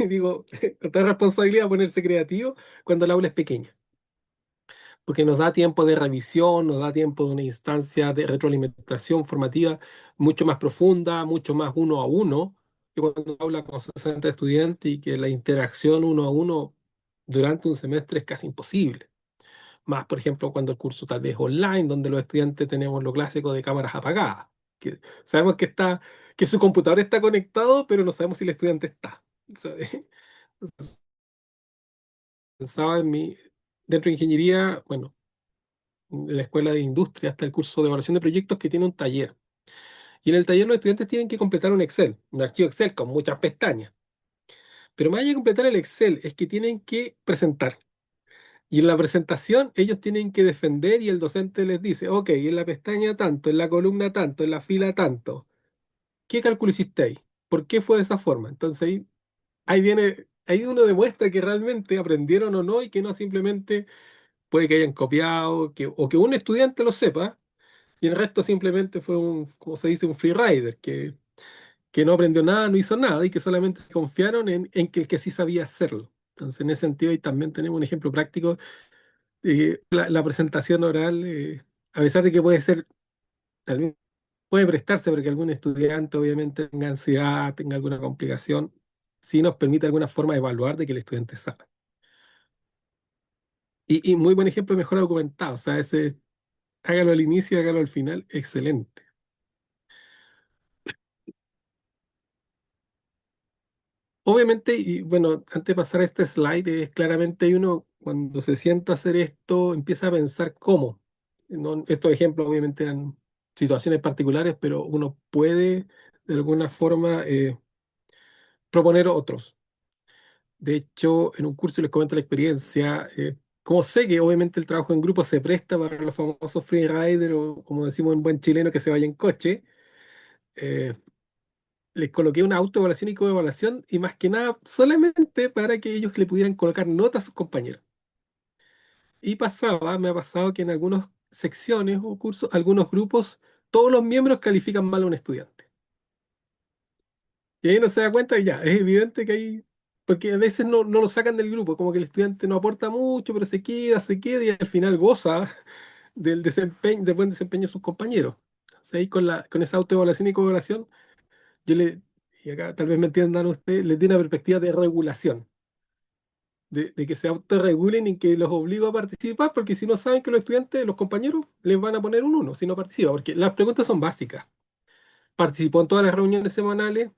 digo, con toda responsabilidad, ponerse creativo cuando el aula es pequeña, porque nos da tiempo de revisión, nos da tiempo de una instancia de retroalimentación formativa mucho más profunda, mucho más uno a uno, que cuando habla con 60 estudiantes y que la interacción uno a uno durante un semestre es casi imposible. Más, por ejemplo, cuando el curso tal vez es online, donde los estudiantes tenemos lo clásico de cámaras apagadas, que sabemos que su computador está conectado, pero no sabemos si el estudiante está. O sea, pensaba dentro de ingeniería, bueno, en la escuela de industria hasta el curso de evaluación de proyectos que tiene un taller. Y en el taller los estudiantes tienen que completar un Excel, un archivo Excel con muchas pestañas. Pero más allá de completar el Excel, es que tienen que presentar. Y en la presentación ellos tienen que defender y el docente les dice, ok, en la pestaña tanto, en la columna tanto, en la fila tanto. ¿Qué cálculo hiciste ahí? ¿Por qué fue de esa forma? Entonces ahí viene, ahí uno demuestra que realmente aprendieron o no y que no simplemente puede que hayan copiado o que un estudiante lo sepa y el resto simplemente fue como se dice, un free rider, que no aprendió nada, no hizo nada y que solamente se confiaron en que el que sí sabía hacerlo. Entonces, en ese sentido, ahí también tenemos un ejemplo práctico. La presentación oral, a pesar de que puede ser, tal vez puede prestarse porque algún estudiante obviamente tenga ansiedad, tenga alguna complicación, sí nos permite alguna forma de evaluar de que el estudiante sabe. Y muy buen ejemplo de mejora documentada, o sea, ese hágalo al inicio, hágalo al final, excelente. Obviamente, y bueno, antes de pasar a este slide, es claramente uno cuando se sienta a hacer esto, empieza a pensar cómo. Estos ejemplos obviamente eran situaciones particulares, pero uno puede de alguna forma proponer otros. De hecho, en un curso les comento la experiencia, como sé que obviamente el trabajo en grupo se presta para los famosos freerider o como decimos en buen chileno que se vaya en coche, eh, les coloqué una autoevaluación y coevaluación y más que nada solamente para que ellos le pudieran colocar notas a sus compañeros. Y me ha pasado que en algunas secciones o cursos, algunos grupos, todos los miembros califican mal a un estudiante. Y ahí uno se da cuenta y ya, es evidente que hay, porque a veces no lo sacan del grupo, como que el estudiante no aporta mucho, pero se queda y al final goza del buen desempeño de sus compañeros. Entonces, ahí con esa autoevaluación y coevaluación, yo le, y acá tal vez me entiendan ustedes, les di una perspectiva de regulación, de que se autorregulen y que los obligo a participar, porque si no saben que los estudiantes, los compañeros, les van a poner un uno si no participa, porque las preguntas son básicas. Participó en todas las reuniones semanales,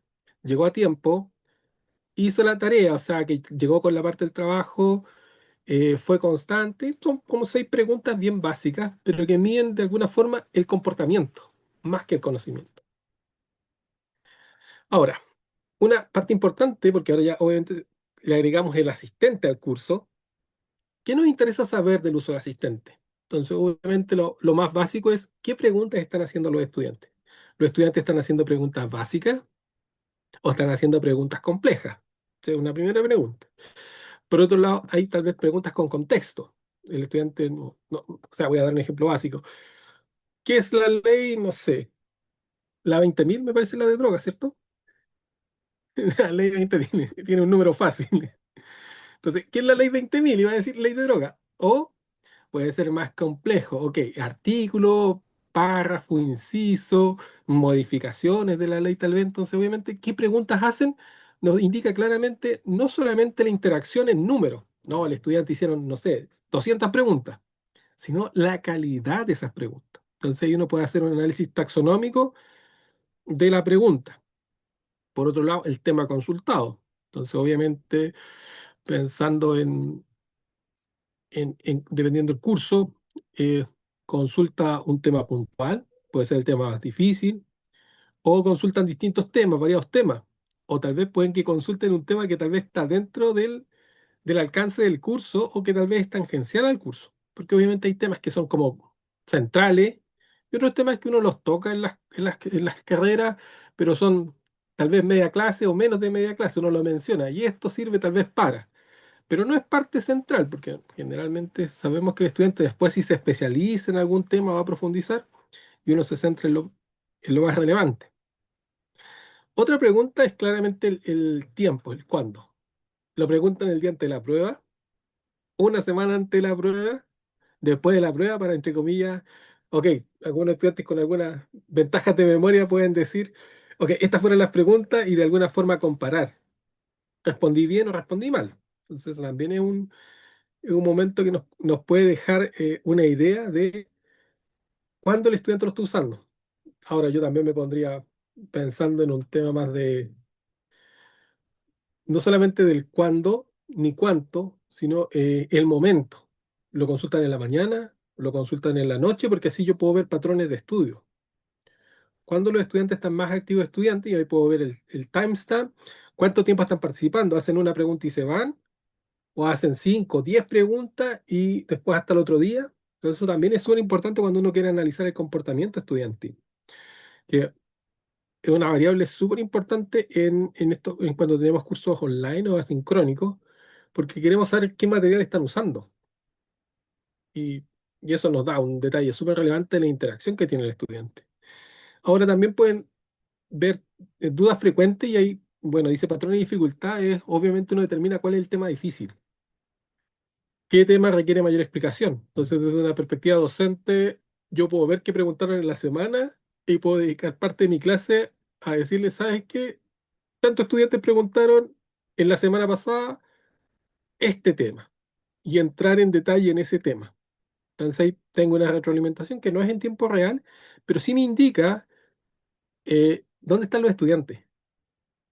llegó a tiempo, hizo la tarea, o sea, que llegó con la parte del trabajo, fue constante. Son como 6 preguntas bien básicas, pero que miden de alguna forma el comportamiento, más que el conocimiento. Ahora, una parte importante, porque ahora ya obviamente le agregamos el asistente al curso. ¿Qué nos interesa saber del uso del asistente? Entonces, obviamente lo más básico es qué preguntas están haciendo los estudiantes. ¿Los estudiantes están haciendo preguntas básicas o están haciendo preguntas complejas? Esa es una primera pregunta. Por otro lado, hay tal vez preguntas con contexto. El estudiante o sea, voy a dar un ejemplo básico. ¿Qué es la ley? No sé. La 20.000 me parece la de droga, ¿cierto? La ley 20.000 tiene un número fácil. Entonces, ¿qué es la ley 20.000? Iba a decir ley de droga. O puede ser más complejo. Ok, artículo, párrafo, inciso, modificaciones de la ley tal vez. Entonces, obviamente, ¿qué preguntas hacen? Nos indica claramente no solamente la interacción en número. No, el estudiante hicieron, no sé, 200 preguntas, sino la calidad de esas preguntas. Entonces, ahí uno puede hacer un análisis taxonómico de la pregunta. Por otro lado, el tema consultado. Entonces, obviamente, pensando dependiendo del curso, eh, consulta un tema puntual, puede ser el tema más difícil, o consultan distintos temas, variados temas, o tal vez pueden que consulten un tema que tal vez está dentro del alcance del curso o que tal vez es tangencial al curso, porque obviamente hay temas que son como centrales y otros temas que uno los toca en las carreras, pero son tal vez media clase o menos de media clase, uno lo menciona, y esto sirve tal vez para. Pero no es parte central, porque generalmente sabemos que el estudiante después si se especializa en algún tema va a profundizar y uno se centra en lo más relevante. Otra pregunta es claramente el tiempo, el cuándo. Lo preguntan el día antes de la prueba, una semana antes de la prueba, después de la prueba, para, entre comillas, ok, algunos estudiantes con algunas ventajas de memoria pueden decir, ok, estas fueron las preguntas y de alguna forma comparar. ¿Respondí bien o respondí mal? Entonces también es un momento que nos puede dejar una idea de cuándo el estudiante lo está usando. Ahora yo también me pondría pensando en un tema más de, no solamente del cuándo ni cuánto, sino el momento. Lo consultan en la mañana, lo consultan en la noche, porque así yo puedo ver patrones de estudio. Cuando los estudiantes están más activos estudiantes, y ahí puedo ver el timestamp, cuánto tiempo están participando, hacen una pregunta y se van, o hacen 5, 10 preguntas y después hasta el otro día. Entonces eso también es súper importante cuando uno quiere analizar el comportamiento estudiantil, que es una variable súper importante en cuando tenemos cursos online o asincrónicos, porque queremos saber qué material están usando. Y, y eso nos da un detalle súper relevante de la interacción que tiene el estudiante. Ahora también pueden ver dudas frecuentes y ahí, bueno, dice patrones y dificultades, obviamente uno determina cuál es el tema difícil. ¿Qué tema requiere mayor explicación? Entonces, desde una perspectiva docente, yo puedo ver qué preguntaron en la semana y puedo dedicar parte de mi clase a decirles, ¿sabes qué? Tantos estudiantes preguntaron en la semana pasada este tema y entrar en detalle en ese tema. Entonces, ahí tengo una retroalimentación que no es en tiempo real, pero sí me indica dónde están los estudiantes.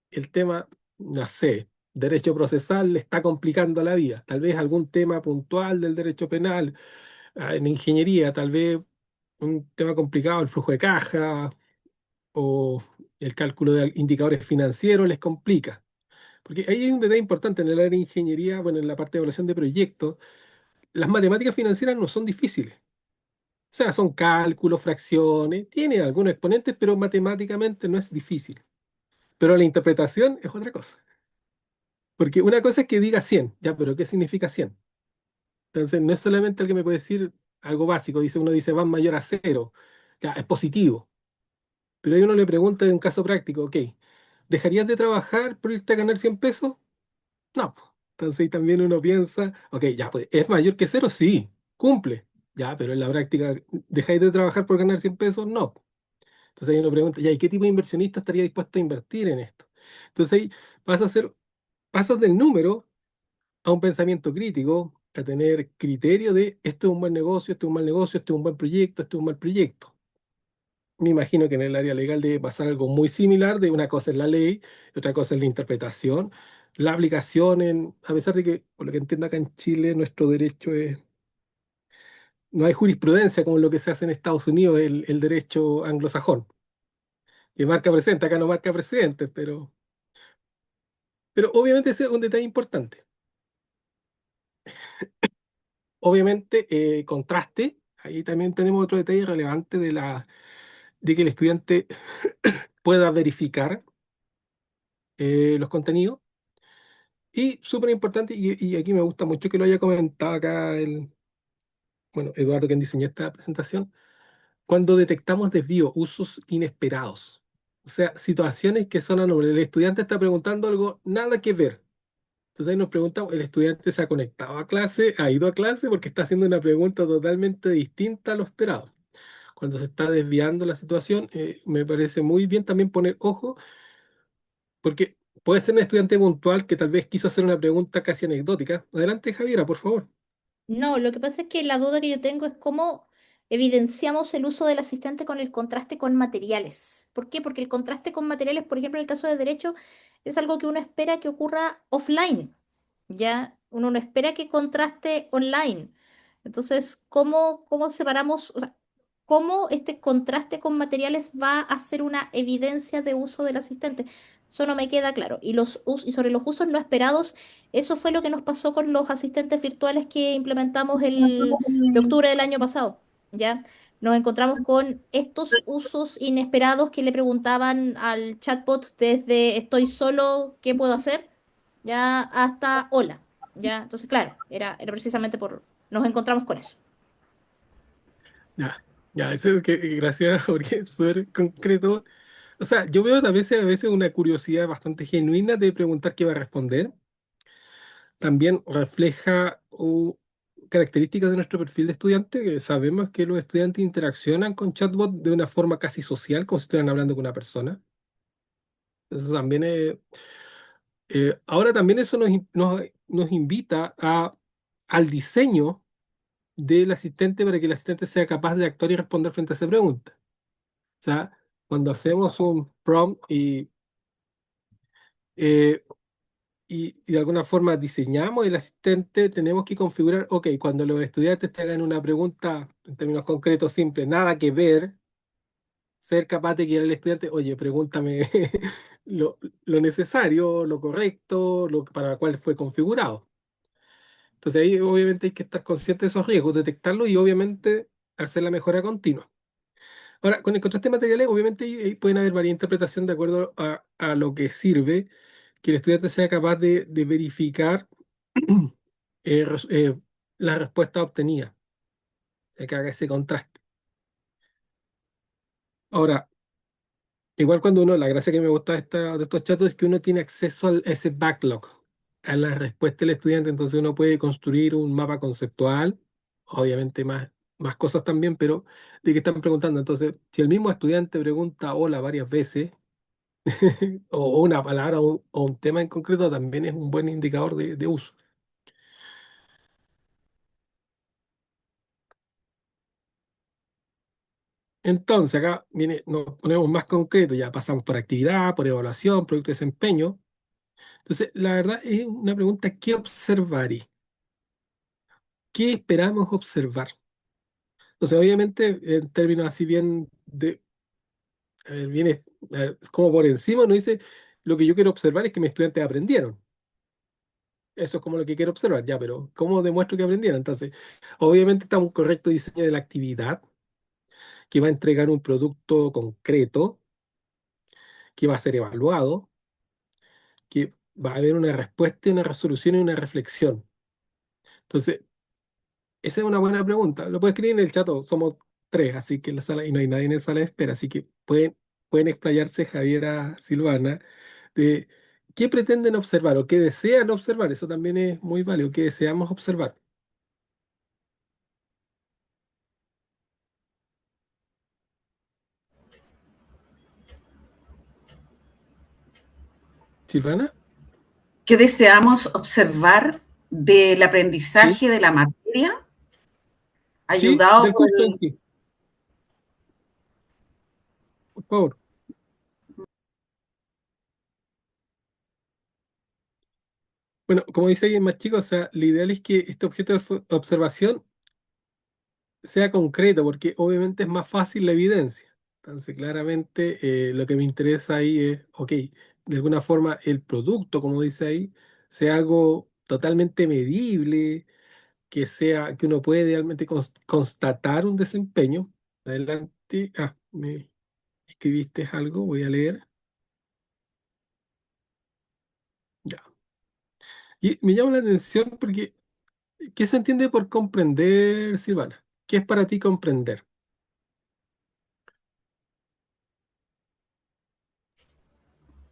El tema, no sé, derecho procesal le está complicando la vida. Tal vez algún tema puntual del derecho penal, en ingeniería, tal vez un tema complicado, el flujo de caja o el cálculo de indicadores financieros les complica. Porque ahí hay un detalle importante en el área de ingeniería, bueno, en la parte de evaluación de proyectos, las matemáticas financieras no son difíciles. O sea, son cálculos, fracciones, tiene algunos exponentes, pero matemáticamente no es difícil. Pero la interpretación es otra cosa. Porque una cosa es que diga 100, ya, pero ¿qué significa 100? Entonces, no es solamente el que me puede decir algo básico, uno dice van mayor a cero, ya, es positivo. Pero ahí uno le pregunta en un caso práctico, ok, ¿dejarías de trabajar por irte a ganar 100 pesos? No, po. Entonces ahí también uno piensa, ok, ya, pues, ¿es mayor que cero? Sí, cumple. Ya, pero en la práctica, ¿dejáis de trabajar por ganar 100 pesos? No. Entonces ahí uno pregunta, ya, ¿y qué tipo de inversionista estaría dispuesto a invertir en esto? Entonces ahí vas a hacer, pasas del número a un pensamiento crítico, a tener criterio de esto es un buen negocio, esto es un mal negocio, esto es un buen proyecto, esto es un mal proyecto. Me imagino que en el área legal debe pasar algo muy similar, de una cosa es la ley, otra cosa es la interpretación, la aplicación a pesar de que, por lo que entiendo acá en Chile, nuestro derecho es, no hay jurisprudencia como lo que se hace en Estados Unidos, el derecho anglosajón, que marca presente, acá no marca precedentes, pero obviamente ese es un detalle importante. Obviamente, contraste, ahí también tenemos otro detalle relevante de que el estudiante pueda verificar los contenidos. Y súper importante, y aquí me gusta mucho que lo haya comentado acá bueno, Eduardo, quien diseñó esta presentación, cuando detectamos desvío, usos inesperados. O sea, situaciones que son anormales. El estudiante está preguntando algo, nada que ver. Entonces ahí nos preguntamos, ¿el estudiante se ha conectado a clase, ha ido a clase porque está haciendo una pregunta totalmente distinta a lo esperado? Cuando se está desviando la situación, me parece muy bien también poner ojo, porque puede ser un estudiante puntual que tal vez quiso hacer una pregunta casi anecdótica. Adelante, Javiera, por favor. No, lo que pasa es que la duda que yo tengo es cómo evidenciamos el uso del asistente con el contraste con materiales. ¿Por qué? Porque el contraste con materiales, por ejemplo, en el caso de derecho, es algo que uno espera que ocurra offline. Ya uno no espera que contraste online. Entonces, ¿cómo separamos, o sea, cómo este contraste con materiales va a ser una evidencia de uso del asistente? Eso no me queda claro. Y sobre los usos no esperados, eso fue lo que nos pasó con los asistentes virtuales que implementamos de octubre del año pasado. ¿Ya? Nos encontramos con estos usos inesperados que le preguntaban al chatbot desde estoy solo, ¿qué puedo hacer? Ya hasta hola, ya, entonces claro, era precisamente nos encontramos con eso. Ya, ya, eso que gracias, porque es súper concreto. O sea, yo veo a veces una curiosidad bastante genuina de preguntar qué va a responder. También refleja características de nuestro perfil de estudiante, que sabemos que los estudiantes interaccionan con chatbot de una forma casi social, como si estuvieran hablando con una persona. Eso también ahora también eso nos invita al diseño del asistente para que el asistente sea capaz de actuar y responder frente a esa pregunta. O sea, cuando hacemos un prompt eh, y de alguna forma diseñamos el asistente, tenemos que configurar, ok, cuando los estudiantes te hagan una pregunta en términos concretos, simples, nada que ver, ser capaz de guiar al estudiante, oye, pregúntame lo, lo necesario, lo correcto, para lo cual fue configurado. Entonces ahí obviamente hay que estar consciente de esos riesgos, detectarlos y obviamente hacer la mejora continua. Ahora, con el contraste de materiales, obviamente ahí pueden haber varias interpretaciones de acuerdo a lo que sirve que el estudiante sea capaz de verificar la respuesta obtenida, de que haga ese contraste. Ahora, igual cuando la gracia que me gusta de estos chats es que uno tiene acceso a ese backlog, a la respuesta del estudiante, entonces uno puede construir un mapa conceptual, obviamente más cosas también, pero de qué están preguntando. Entonces, si el mismo estudiante pregunta hola varias veces, o una palabra o un tema en concreto, también es un buen indicador de uso. Entonces, acá viene, nos ponemos más concreto, ya pasamos por actividad, por evaluación, producto de desempeño. Entonces, la verdad es una pregunta, ¿qué observaré? ¿Qué esperamos observar? Entonces, obviamente, en términos así bien a ver, viene a ver, es como por encima, nos dice, lo que yo quiero observar es que mis estudiantes aprendieron. Eso es como lo que quiero observar, ya, pero ¿cómo demuestro que aprendieron? Entonces, obviamente está un correcto diseño de la actividad, que va a entregar un producto concreto, que va a ser evaluado, que va a haber una respuesta, una resolución y una reflexión. Entonces, esa es una buena pregunta. Lo puedes escribir en el chat, somos tres, así que en la sala, y no hay nadie en la sala de espera, así que pueden explayarse Javiera, Silvana, de qué pretenden observar o qué desean observar. Eso también es muy válido, qué deseamos observar. Silvana, ¿Qué deseamos observar del sí, aprendizaje de la materia sí, ayudado del por curso en sí, por favor. Bueno, como dice alguien más chico, o sea, lo ideal es que este objeto de observación sea concreto, porque obviamente es más fácil la evidencia. Entonces, claramente lo que me interesa ahí es, ok, de alguna forma el producto, como dice ahí, sea algo totalmente medible, que sea, que uno puede realmente constatar un desempeño. Adelante. Ah, me escribiste algo, voy a leer. Ya. Y me llama la atención porque, ¿qué se entiende por comprender, Silvana? ¿Qué es para ti comprender?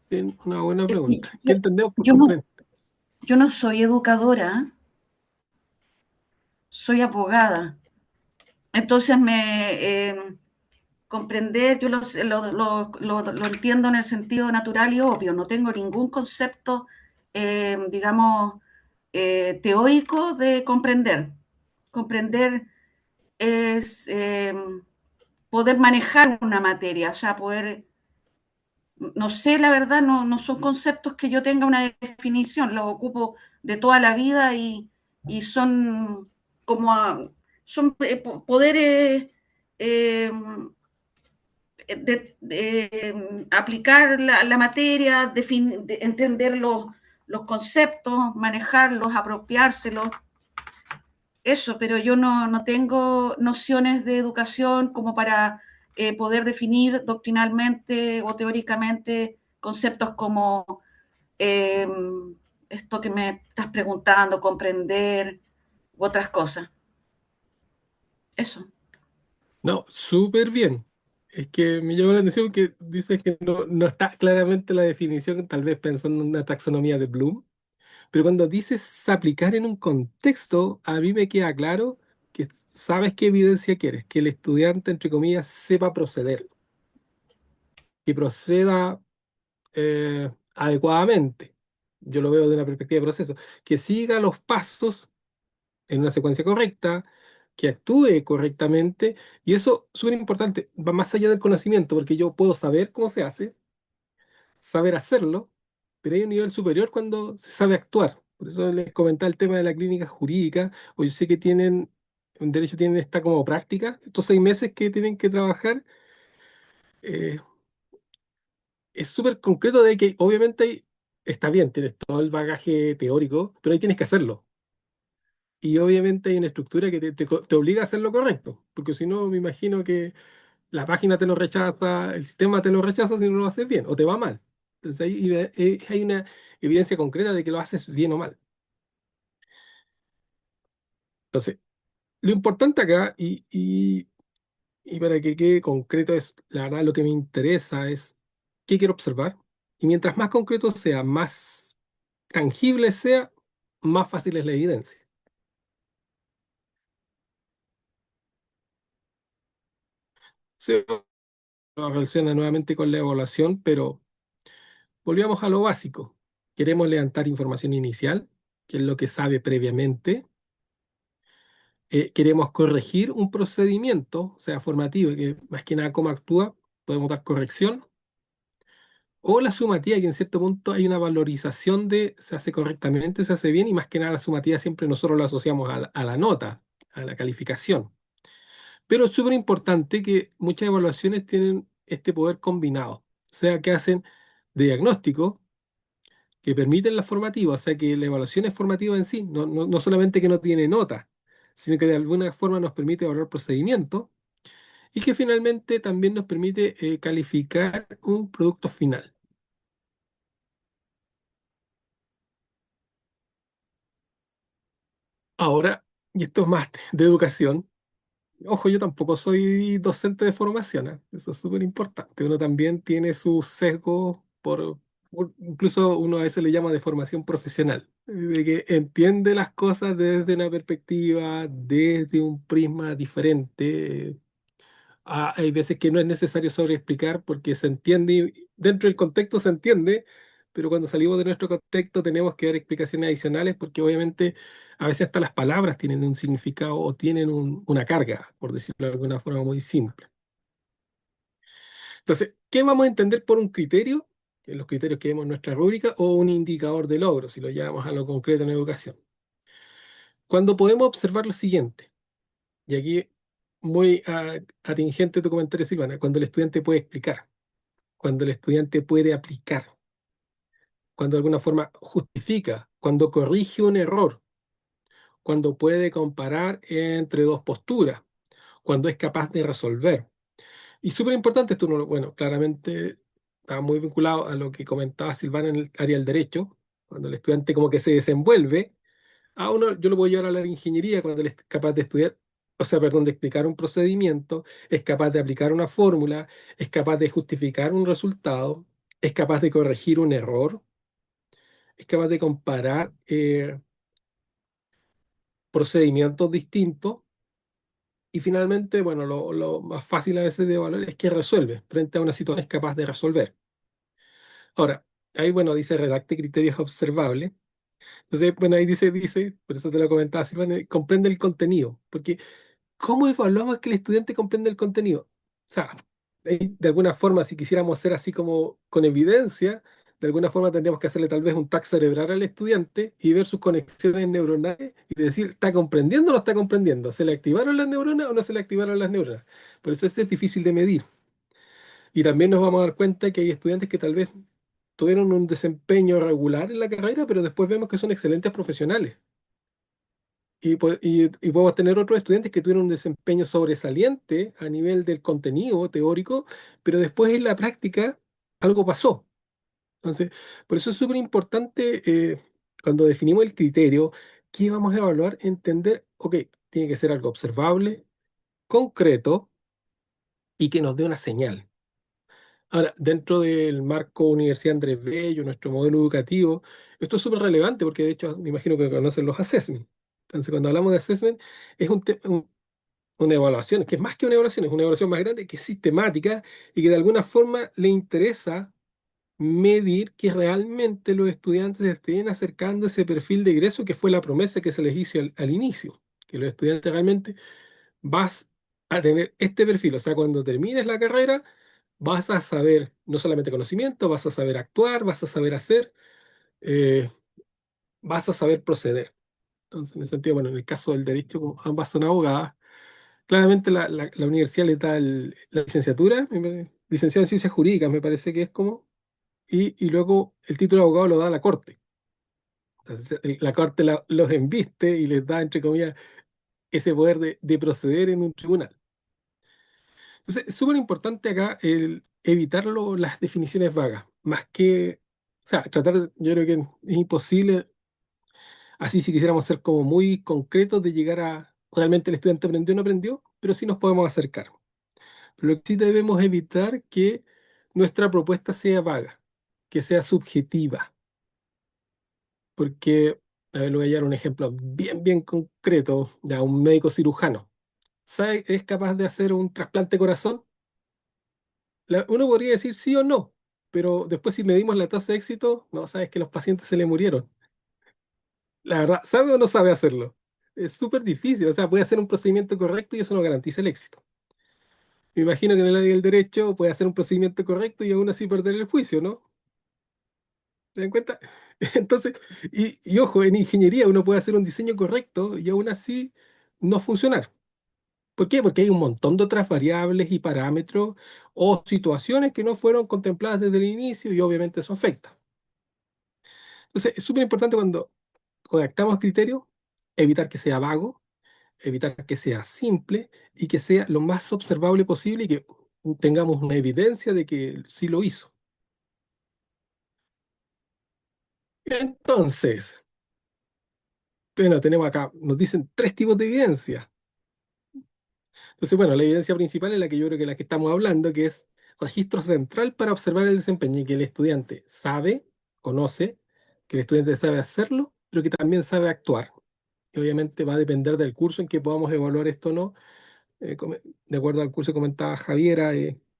Bien, una buena pregunta. ¿Qué Yo, entendemos por yo no, comprender? yo no soy educadora, soy abogada. Entonces, comprender, yo lo entiendo en el sentido natural y obvio. No tengo ningún concepto, digamos, teórico de comprender. Comprender es poder manejar una materia, o sea, poder, no sé, la verdad, no son conceptos que yo tenga una definición, los ocupo de toda la vida y son como, son poderes eh, aplicar la materia, entender los conceptos, manejarlos, apropiárselos, eso, pero yo no tengo nociones de educación como para poder definir doctrinalmente o teóricamente conceptos como eh, esto que me estás preguntando, comprender u otras cosas. Eso. No, súper bien. Es que me llama la atención que dices que no está claramente la definición, tal vez pensando en una taxonomía de Bloom, pero cuando dices aplicar en un contexto, a mí me queda claro que sabes qué evidencia quieres, que el estudiante, entre comillas, sepa proceder, que proceda adecuadamente. Yo lo veo de una perspectiva de proceso, que siga los pasos en una secuencia correcta, que actúe correctamente, y eso es súper importante, va más allá del conocimiento, porque yo puedo saber cómo se hace, saber hacerlo, pero hay un nivel superior cuando se sabe actuar. Por eso les comentaba el tema de la clínica jurídica, o yo sé que tienen, en derecho tienen esta como práctica, estos 6 meses que tienen que trabajar, eh, es súper concreto de que obviamente está bien, tienes todo el bagaje teórico, pero ahí tienes que hacerlo. Y obviamente hay una estructura que te obliga a hacer lo correcto, porque si no, me imagino que la página te lo rechaza, el sistema te lo rechaza si no lo haces bien, o te va mal. Entonces ahí hay una evidencia concreta de que lo haces bien o mal. Entonces, lo importante acá, y para que quede concreto, es, la verdad, lo que me interesa es qué quiero observar. Y mientras más concreto sea, más tangible sea, más fácil es la evidencia. Se relaciona nuevamente con la evaluación, pero volvíamos a lo básico. Queremos levantar información inicial, que es lo que sabe previamente. Queremos corregir un procedimiento, sea formativo, que más que nada cómo actúa, podemos dar corrección. O la sumativa, que en cierto punto hay una valorización de se hace correctamente, se hace bien, y más que nada la sumativa siempre nosotros la asociamos a la nota, a la calificación. Pero es súper importante que muchas evaluaciones tienen este poder combinado, o sea, que hacen de diagnóstico que permiten la formativa, o sea que la evaluación es formativa en sí, no solamente que no tiene nota, sino que de alguna forma nos permite evaluar procedimientos y que finalmente también nos permite calificar un producto final. Ahora, y esto es más de educación, ojo, yo tampoco soy docente de formación, ¿eh? Eso es súper importante. Uno también tiene sus sesgos incluso uno a veces le llama de formación profesional, de que entiende las cosas desde una perspectiva, desde un prisma diferente. Hay veces que no es necesario sobreexplicar porque se entiende, y dentro del contexto se entiende, pero cuando salimos de nuestro contexto tenemos que dar explicaciones adicionales porque obviamente a veces hasta las palabras tienen un significado o tienen una carga, por decirlo de alguna forma muy simple. Entonces, ¿qué vamos a entender por un criterio? Que es los criterios que vemos en nuestra rúbrica, o un indicador de logro, si lo llevamos a lo concreto en educación. Cuando podemos observar lo siguiente, y aquí muy atingente tu comentario, Silvana, cuando el estudiante puede explicar, cuando el estudiante puede aplicar, cuando de alguna forma justifica, cuando corrige un error, cuando puede comparar entre dos posturas, cuando es capaz de resolver. Y súper importante, esto bueno, claramente está muy vinculado a lo que comentaba Silvana en el área del derecho, cuando el estudiante como que se desenvuelve, a uno yo lo puedo llevar a la ingeniería cuando él es capaz de estudiar, o sea, perdón, de explicar un procedimiento, es capaz de aplicar una fórmula, es capaz de justificar un resultado, es capaz de corregir un error, es capaz de comparar procedimientos distintos. Y finalmente, bueno, lo más fácil a veces de evaluar es que resuelve. Frente a una situación es capaz de resolver. Ahora, ahí, bueno, dice redacte criterios observables. Entonces, bueno, ahí dice, por eso te lo comentaba, Silvana, comprende el contenido. Porque, ¿cómo evaluamos que el estudiante comprende el contenido? O sea, de alguna forma, si quisiéramos ser así como con evidencia, de alguna forma tendríamos que hacerle tal vez un TAC cerebral al estudiante y ver sus conexiones neuronales y decir, ¿está comprendiendo o no está comprendiendo? ¿Se le activaron las neuronas o no se le activaron las neuronas? Por eso esto es difícil de medir. Y también nos vamos a dar cuenta que hay estudiantes que tal vez tuvieron un desempeño regular en la carrera, pero después vemos que son excelentes profesionales. Y podemos tener otros estudiantes que tuvieron un desempeño sobresaliente a nivel del contenido teórico, pero después en la práctica algo pasó. Entonces, por eso es súper importante cuando definimos el criterio, ¿qué vamos a evaluar? Entender, ok, tiene que ser algo observable, concreto y que nos dé una señal. Ahora, dentro del marco Universidad Andrés Bello, nuestro modelo educativo, esto es súper relevante porque de hecho me imagino que conocen los assessment. Entonces, cuando hablamos de assessment, es una evaluación, que es más que una evaluación, es una evaluación más grande, que es sistemática y que de alguna forma le interesa medir que realmente los estudiantes estén acercando a ese perfil de egreso que fue la promesa que se les hizo al inicio, que los estudiantes realmente vas a tener este perfil, o sea, cuando termines la carrera vas a saber no solamente conocimiento, vas a saber actuar, vas a saber hacer, eh, vas a saber proceder. Entonces, en ese sentido, bueno, en el caso del derecho, como ambas son abogadas, claramente la universidad le da la licenciatura, licenciado en ciencias jurídicas, me parece que es como, y luego el título de abogado lo da la corte. Entonces, la corte los embiste y les da, entre comillas, ese poder de proceder en un tribunal. Entonces, es súper importante acá el evitar las definiciones vagas, más que, o sea, yo creo que es imposible, así si quisiéramos ser como muy concretos de llegar a realmente el estudiante aprendió o no aprendió, pero sí nos podemos acercar. Pero lo que sí debemos evitar que nuestra propuesta sea vaga, que sea subjetiva, porque, a ver, le voy a dar un ejemplo bien concreto, de un médico cirujano. ¿Es capaz de hacer un trasplante de corazón? Uno podría decir sí o no, pero después si medimos la tasa de éxito, no, sabes que los pacientes se le murieron. La verdad, ¿sabe o no sabe hacerlo? Es súper difícil, o sea, puede hacer un procedimiento correcto y eso no garantiza el éxito. Me imagino que en el área del derecho puede hacer un procedimiento correcto y aún así perder el juicio, ¿no? ¿Se dan cuenta? Entonces, y ojo, en ingeniería uno puede hacer un diseño correcto y aún así no funcionar. ¿Por qué? Porque hay un montón de otras variables y parámetros o situaciones que no fueron contempladas desde el inicio y obviamente eso afecta. Entonces, es súper importante cuando redactamos criterios, evitar que sea vago, evitar que sea simple y que sea lo más observable posible y que tengamos una evidencia de que sí lo hizo. Entonces, bueno, tenemos acá, nos dicen tres tipos de evidencia. Entonces, bueno, la evidencia principal es la que yo creo que la que estamos hablando, que es registro central para observar el desempeño y que el estudiante sabe, conoce, que el estudiante sabe hacerlo, pero que también sabe actuar. Y obviamente va a depender del curso en que podamos evaluar esto o no. De acuerdo al curso que comentaba Javiera,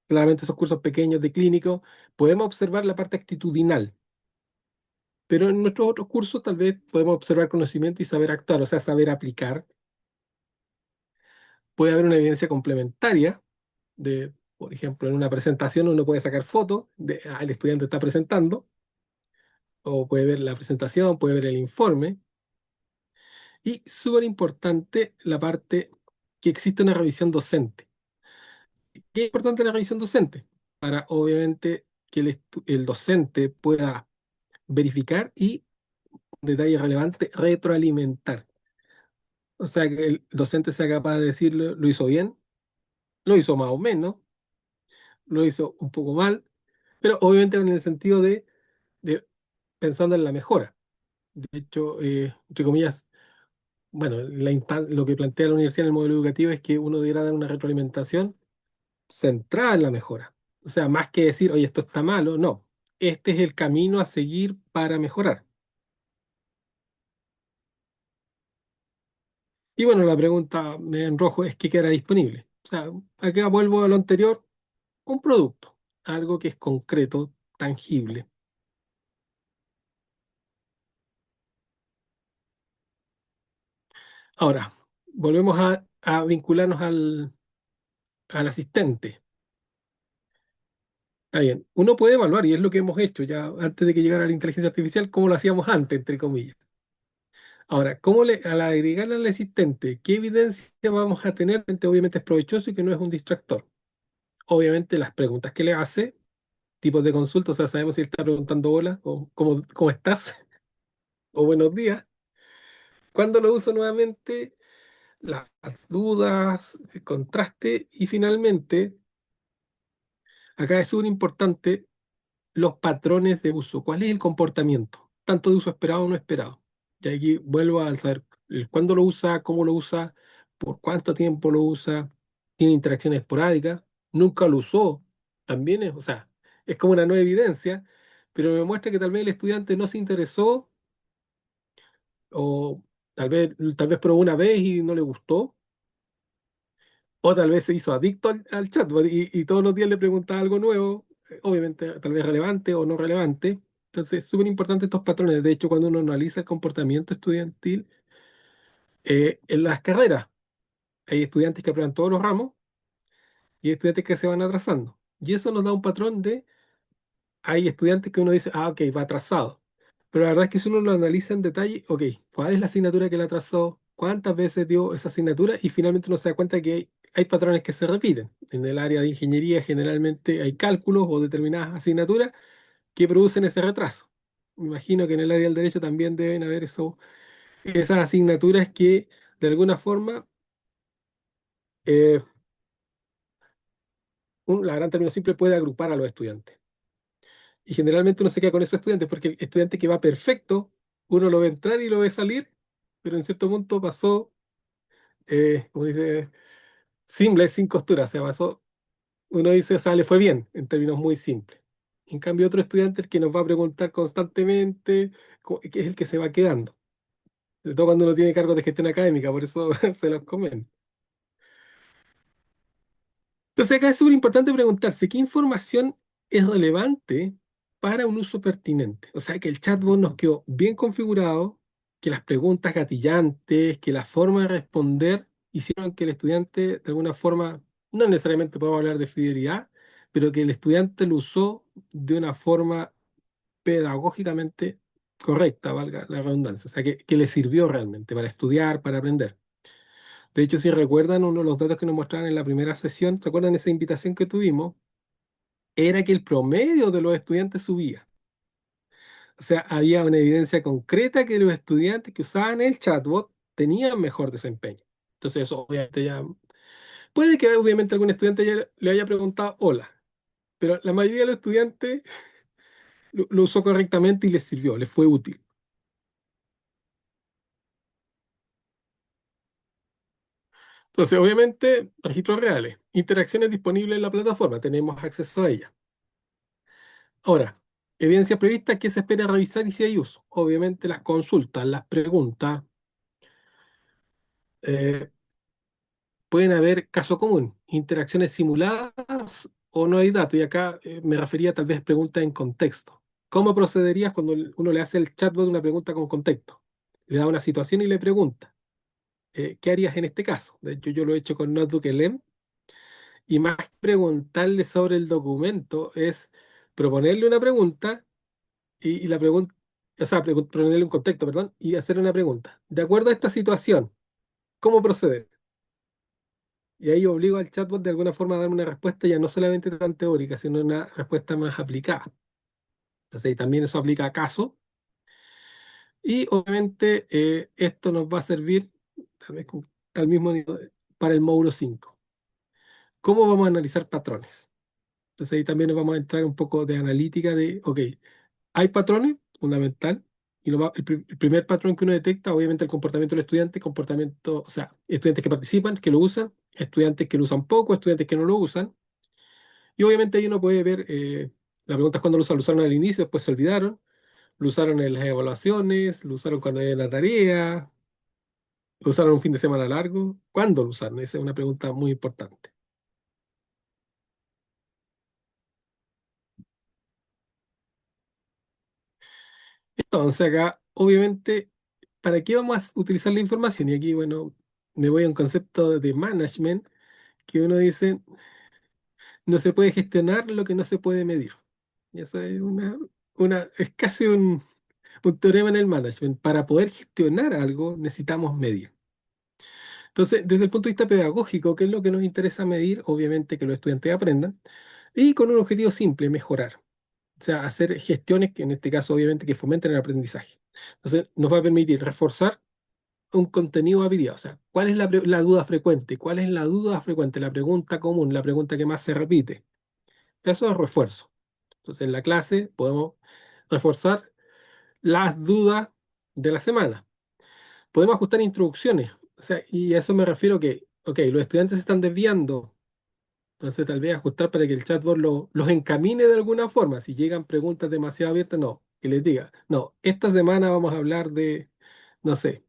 claramente esos cursos pequeños de clínico, podemos observar la parte actitudinal, Pero en nuestros otros cursos tal vez podemos observar conocimiento y saber actuar, o sea, saber aplicar. Puede haber una evidencia complementaria de, por ejemplo, en una presentación uno puede sacar fotos de, el estudiante está presentando, o puede ver la presentación, puede ver el informe. Y súper importante la parte que existe una revisión docente. ¿Qué es importante la revisión docente? Para, obviamente, que el docente pueda verificar y, detalle relevante, retroalimentar. O sea, que el docente sea capaz de decirle, lo hizo bien, lo hizo más o menos, lo hizo un poco mal, pero obviamente en el sentido de pensando en la mejora. De hecho, entre comillas, bueno, lo que plantea la universidad en el modelo educativo es que uno debiera dar una retroalimentación centrada en la mejora. O sea, más que decir, oye, esto está malo, no. Este es el camino a seguir para mejorar. Y bueno, la pregunta en rojo es qué quedará disponible. O sea, acá vuelvo a lo anterior, un producto, algo que es concreto, tangible. Ahora, volvemos a vincularnos al asistente. Está bien, uno puede evaluar, y es lo que hemos hecho ya antes de que llegara la inteligencia artificial, como lo hacíamos antes, entre comillas. Ahora, al agregarle al asistente, ¿qué evidencia vamos a tener? Obviamente es provechoso y que no es un distractor. Obviamente las preguntas que le hace, tipos de consulta, o sea, sabemos si está preguntando hola o cómo estás o buenos días. Cuando lo uso nuevamente, las dudas, el contraste y finalmente, acá es súper importante los patrones de uso. ¿Cuál es el comportamiento? Tanto de uso esperado o no esperado. Y aquí vuelvo a saber el cuándo lo usa, cómo lo usa, por cuánto tiempo lo usa, tiene interacciones esporádicas, nunca lo usó. También es, o sea, es como una nueva evidencia, pero me muestra que tal vez el estudiante no se interesó o tal vez probó una vez y no le gustó. O tal vez se hizo adicto al chatbot y todos los días le preguntaba algo nuevo, obviamente tal vez relevante o no relevante. Entonces, súper importante estos patrones. De hecho, cuando uno analiza el comportamiento estudiantil en las carreras, hay estudiantes que aprueban todos los ramos y hay estudiantes que se van atrasando. Y eso nos da un patrón de, hay estudiantes que uno dice, ah, ok, va atrasado. Pero la verdad es que si uno lo analiza en detalle, ok, ¿cuál es la asignatura que le atrasó? ¿Cuántas veces dio esa asignatura? Y finalmente uno se da cuenta que hay patrones que se repiten. En el área de ingeniería generalmente hay cálculos o determinadas asignaturas que producen ese retraso. Me imagino que en el área del derecho también deben haber esas asignaturas que de alguna forma, eh, la gran término simple puede agrupar a los estudiantes. Y generalmente uno se queda con esos estudiantes porque el estudiante que va perfecto, uno lo ve entrar y lo ve salir, pero en cierto punto pasó, como dice, simple, sin costura, o sea, pasó, uno dice, o sea, le fue bien, en términos muy simples. En cambio, otro estudiante el que nos va a preguntar constantemente, que es el que se va quedando, sobre todo cuando uno tiene cargos de gestión académica, por eso se los comen. Entonces acá es súper importante preguntarse qué información es relevante para un uso pertinente. O sea, que el chatbot nos quedó bien configurado, que las preguntas gatillantes, que la forma de responder hicieron que el estudiante de alguna forma, no necesariamente podemos hablar de fidelidad, pero que el estudiante lo usó de una forma pedagógicamente correcta, valga la redundancia. O sea, que le sirvió realmente para estudiar, para aprender. De hecho, si recuerdan uno de los datos que nos mostraron en la primera sesión, ¿se acuerdan esa invitación que tuvimos? Era que el promedio de los estudiantes subía. O sea, había una evidencia concreta que los estudiantes que usaban el chatbot tenían mejor desempeño. Entonces, eso obviamente ya... Puede que obviamente algún estudiante ya le haya preguntado hola, pero la mayoría de los estudiantes lo usó correctamente y les sirvió, les fue útil. Entonces, obviamente, registros reales, interacciones disponibles en la plataforma, tenemos acceso a ellas. Ahora, evidencia prevista que se espera revisar y si hay uso. Obviamente las consultas, las preguntas, eh, pueden haber caso común, interacciones simuladas o no hay datos. Y acá me refería tal vez a preguntas en contexto. ¿Cómo procederías cuando uno le hace al chatbot una pregunta con contexto? Le da una situación y le pregunta, ¿qué harías en este caso? De hecho, yo lo he hecho con Notebook LM y más que preguntarle sobre el documento es proponerle una pregunta y la pregunta, o sea, proponerle un contexto, perdón, y hacer una pregunta. De acuerdo a esta situación, ¿cómo proceder? Y ahí obligo al chatbot de alguna forma a darme una respuesta ya no solamente tan teórica, sino una respuesta más aplicada. Entonces, y también eso aplica a casos. Y obviamente esto nos va a servir tal vez al mismo nivel para el módulo 5. ¿Cómo vamos a analizar patrones? Entonces ahí también nos vamos a entrar un poco de analítica de, ok, hay patrones, fundamental, y el primer patrón que uno detecta, obviamente el comportamiento del estudiante, comportamiento, o sea, estudiantes que participan, que lo usan, estudiantes que lo usan poco, estudiantes que no lo usan, y obviamente ahí uno puede ver, la pregunta es cuándo lo usaron al inicio, después se olvidaron, lo usaron en las evaluaciones, lo usaron cuando había la tarea, lo usaron un fin de semana largo, ¿cuándo lo usaron? Esa es una pregunta muy importante. Entonces acá, obviamente, ¿para qué vamos a utilizar la información? Y aquí, bueno, me voy a un concepto de management que uno dice, no se puede gestionar lo que no se puede medir. Y eso es es casi un teorema en el management. Para poder gestionar algo necesitamos medir. Entonces, desde el punto de vista pedagógico, ¿qué es lo que nos interesa medir? Obviamente que los estudiantes aprendan y con un objetivo simple, mejorar. O sea, hacer gestiones que en este caso obviamente que fomenten el aprendizaje. Entonces, nos va a permitir reforzar un contenido de habilidad. O sea, ¿cuál es la duda frecuente? ¿Cuál es la duda frecuente? La pregunta común, la pregunta que más se repite. Eso es refuerzo. Entonces, en la clase podemos reforzar las dudas de la semana. Podemos ajustar introducciones. O sea, y a eso me refiero que, ok, los estudiantes se están desviando. Entonces, tal vez ajustar para que el chatbot los encamine de alguna forma. Si llegan preguntas demasiado abiertas, no. Que les diga, no, esta semana vamos a hablar de, no sé,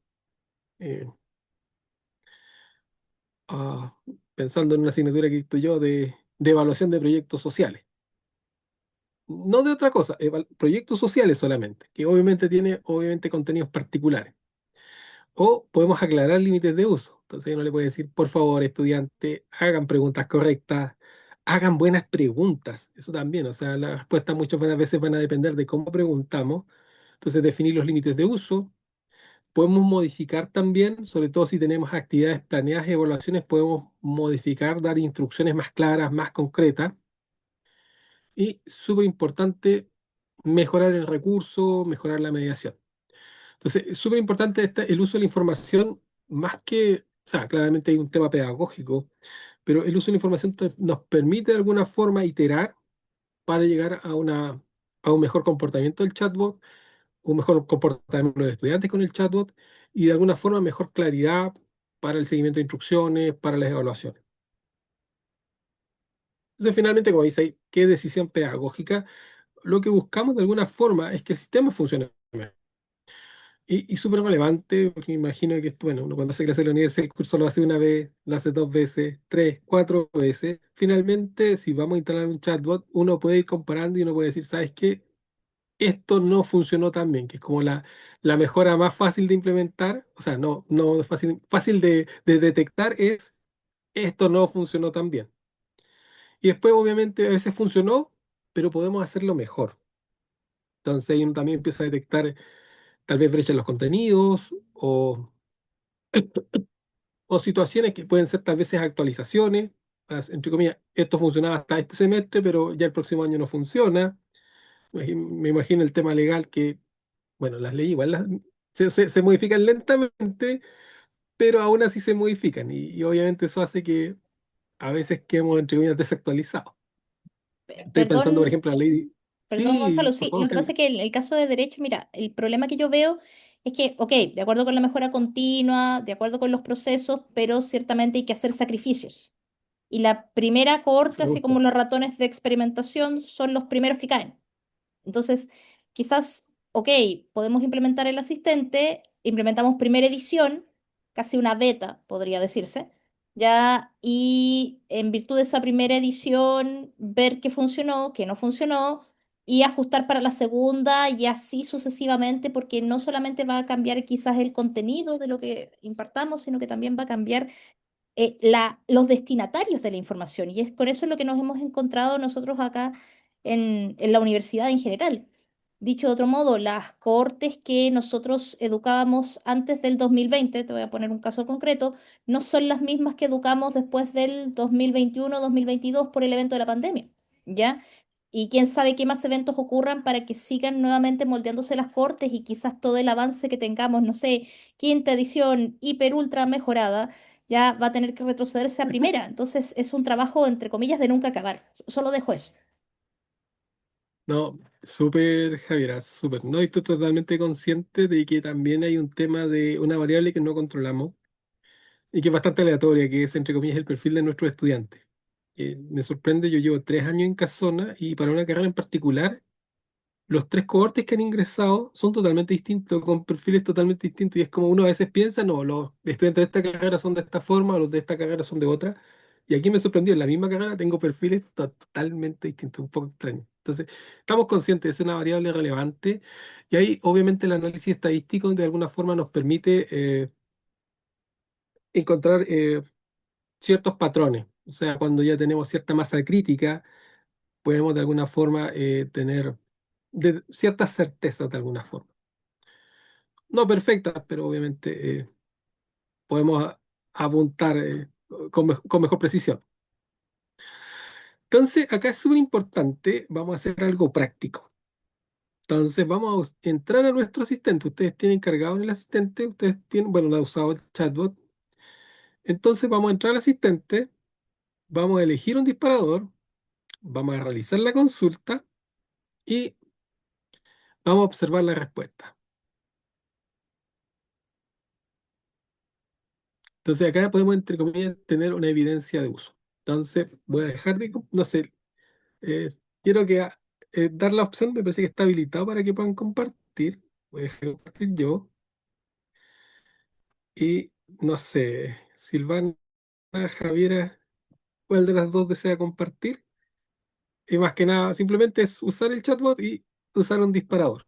eh, ah, pensando en una asignatura que estoy yo de evaluación de proyectos sociales. No de otra cosa, proyectos sociales solamente, que obviamente tiene obviamente contenidos particulares. O podemos aclarar límites de uso. Entonces uno le puede decir, por favor, estudiante, hagan preguntas correctas, hagan buenas preguntas. Eso también, o sea, las respuestas muchas veces van a depender de cómo preguntamos. Entonces, definir los límites de uso. Podemos modificar también, sobre todo si tenemos actividades planeadas y evaluaciones, podemos modificar, dar instrucciones más claras, más concretas. Y súper importante, mejorar el recurso, mejorar la mediación. Entonces, es súper importante el uso de la información, más que, o sea, claramente hay un tema pedagógico, pero el uso de la información nos permite de alguna forma iterar para llegar a un mejor comportamiento del chatbot, un mejor comportamiento de los estudiantes con el chatbot y de alguna forma mejor claridad para el seguimiento de instrucciones, para las evaluaciones. Entonces, finalmente, como dice ahí, ¿qué decisión pedagógica? Lo que buscamos de alguna forma es que el sistema funcione mejor. Y súper relevante, porque me imagino que, bueno, uno cuando hace clase en la universidad, el curso lo hace una vez, lo hace dos veces, tres, cuatro veces. Finalmente, si vamos a instalar un chatbot, uno puede ir comparando y uno puede decir, ¿sabes qué? Esto no funcionó tan bien, que es como la mejora más fácil de implementar, o sea, no es fácil, fácil de detectar es, esto no funcionó tan bien. Y después, obviamente, a veces funcionó, pero podemos hacerlo mejor. Entonces, ahí uno también empieza a detectar tal vez brechas en los contenidos o situaciones que pueden ser tal vez actualizaciones, entre comillas, esto funcionaba hasta este semestre, pero ya el próximo año no funciona. Me imagino el tema legal que, bueno, las leyes igual se modifican lentamente, pero aún así se modifican y obviamente eso hace que a veces quedemos, entre comillas, desactualizados. Estoy pensando, por Perdón, ejemplo, la ley. perdón, Sí, Gonzalo, por sí, lo favor, que pasa es que en el caso de derecho, mira, el problema que yo veo es que, ok, de acuerdo con la mejora continua, de acuerdo con los procesos, pero ciertamente hay que hacer sacrificios. Y la primera cohorte, me así como gusta. los ratones de experimentación, son los primeros que caen. Entonces, quizás, ok, podemos implementar el asistente, implementamos primera edición, casi una beta, podría decirse, ya, y en virtud de esa primera edición, ver qué funcionó, qué no funcionó, y ajustar para la segunda y así sucesivamente, porque no solamente va a cambiar quizás el contenido de lo que impartamos, sino que también va a cambiar los destinatarios de la información. Y es por eso lo que nos hemos encontrado nosotros acá en la universidad en general. Dicho de otro modo, las cohortes que nosotros educábamos antes del 2020, te voy a poner un caso concreto, no son las mismas que educamos después del 2021-2022 por el evento de la pandemia, ¿ya? Y quién sabe qué más eventos ocurran para que sigan nuevamente moldeándose las cohortes y quizás todo el avance que tengamos, no sé, quinta edición, hiper ultra mejorada, ya va a tener que retrocederse a primera. Entonces es un trabajo, entre comillas, de nunca acabar. Solo dejo eso. No, súper, Javiera, súper. No, y estoy totalmente consciente de que también hay un tema de una variable que no controlamos y que es bastante aleatoria, que es, entre comillas, el perfil de nuestros estudiantes. Me sorprende, yo llevo 3 años en Casona y para una carrera en particular, los tres cohortes que han ingresado son totalmente distintos, con perfiles totalmente distintos. Y es como uno a veces piensa, no, los estudiantes de esta carrera son de esta forma, los de esta carrera son de otra. Y aquí me sorprendió, en la misma carrera tengo perfiles totalmente distintos, un poco extraños. Entonces, estamos conscientes, es una variable relevante. Y ahí, obviamente, el análisis estadístico de alguna forma nos permite encontrar ciertos patrones. O sea, cuando ya tenemos cierta masa crítica, podemos de alguna forma tener ciertas certezas de alguna forma. No perfectas, pero obviamente podemos apuntar con mejor precisión. Entonces, acá es súper importante, vamos a hacer algo práctico. Entonces, vamos a entrar a nuestro asistente. Ustedes tienen cargado en el asistente, ustedes tienen, bueno, no han usado el chatbot. Entonces, vamos a entrar al asistente, vamos a elegir un disparador, vamos a realizar la consulta y vamos a observar la respuesta. Entonces, acá podemos, entre comillas, tener una evidencia de uso. Entonces, voy a dejar de, no sé, quiero que dar la opción, me parece que está habilitado para que puedan compartir. Voy a dejar de compartir yo. Y no sé, Silvana, Javiera, ¿cuál de las dos desea compartir? Y más que nada, simplemente es usar el chatbot y usar un disparador.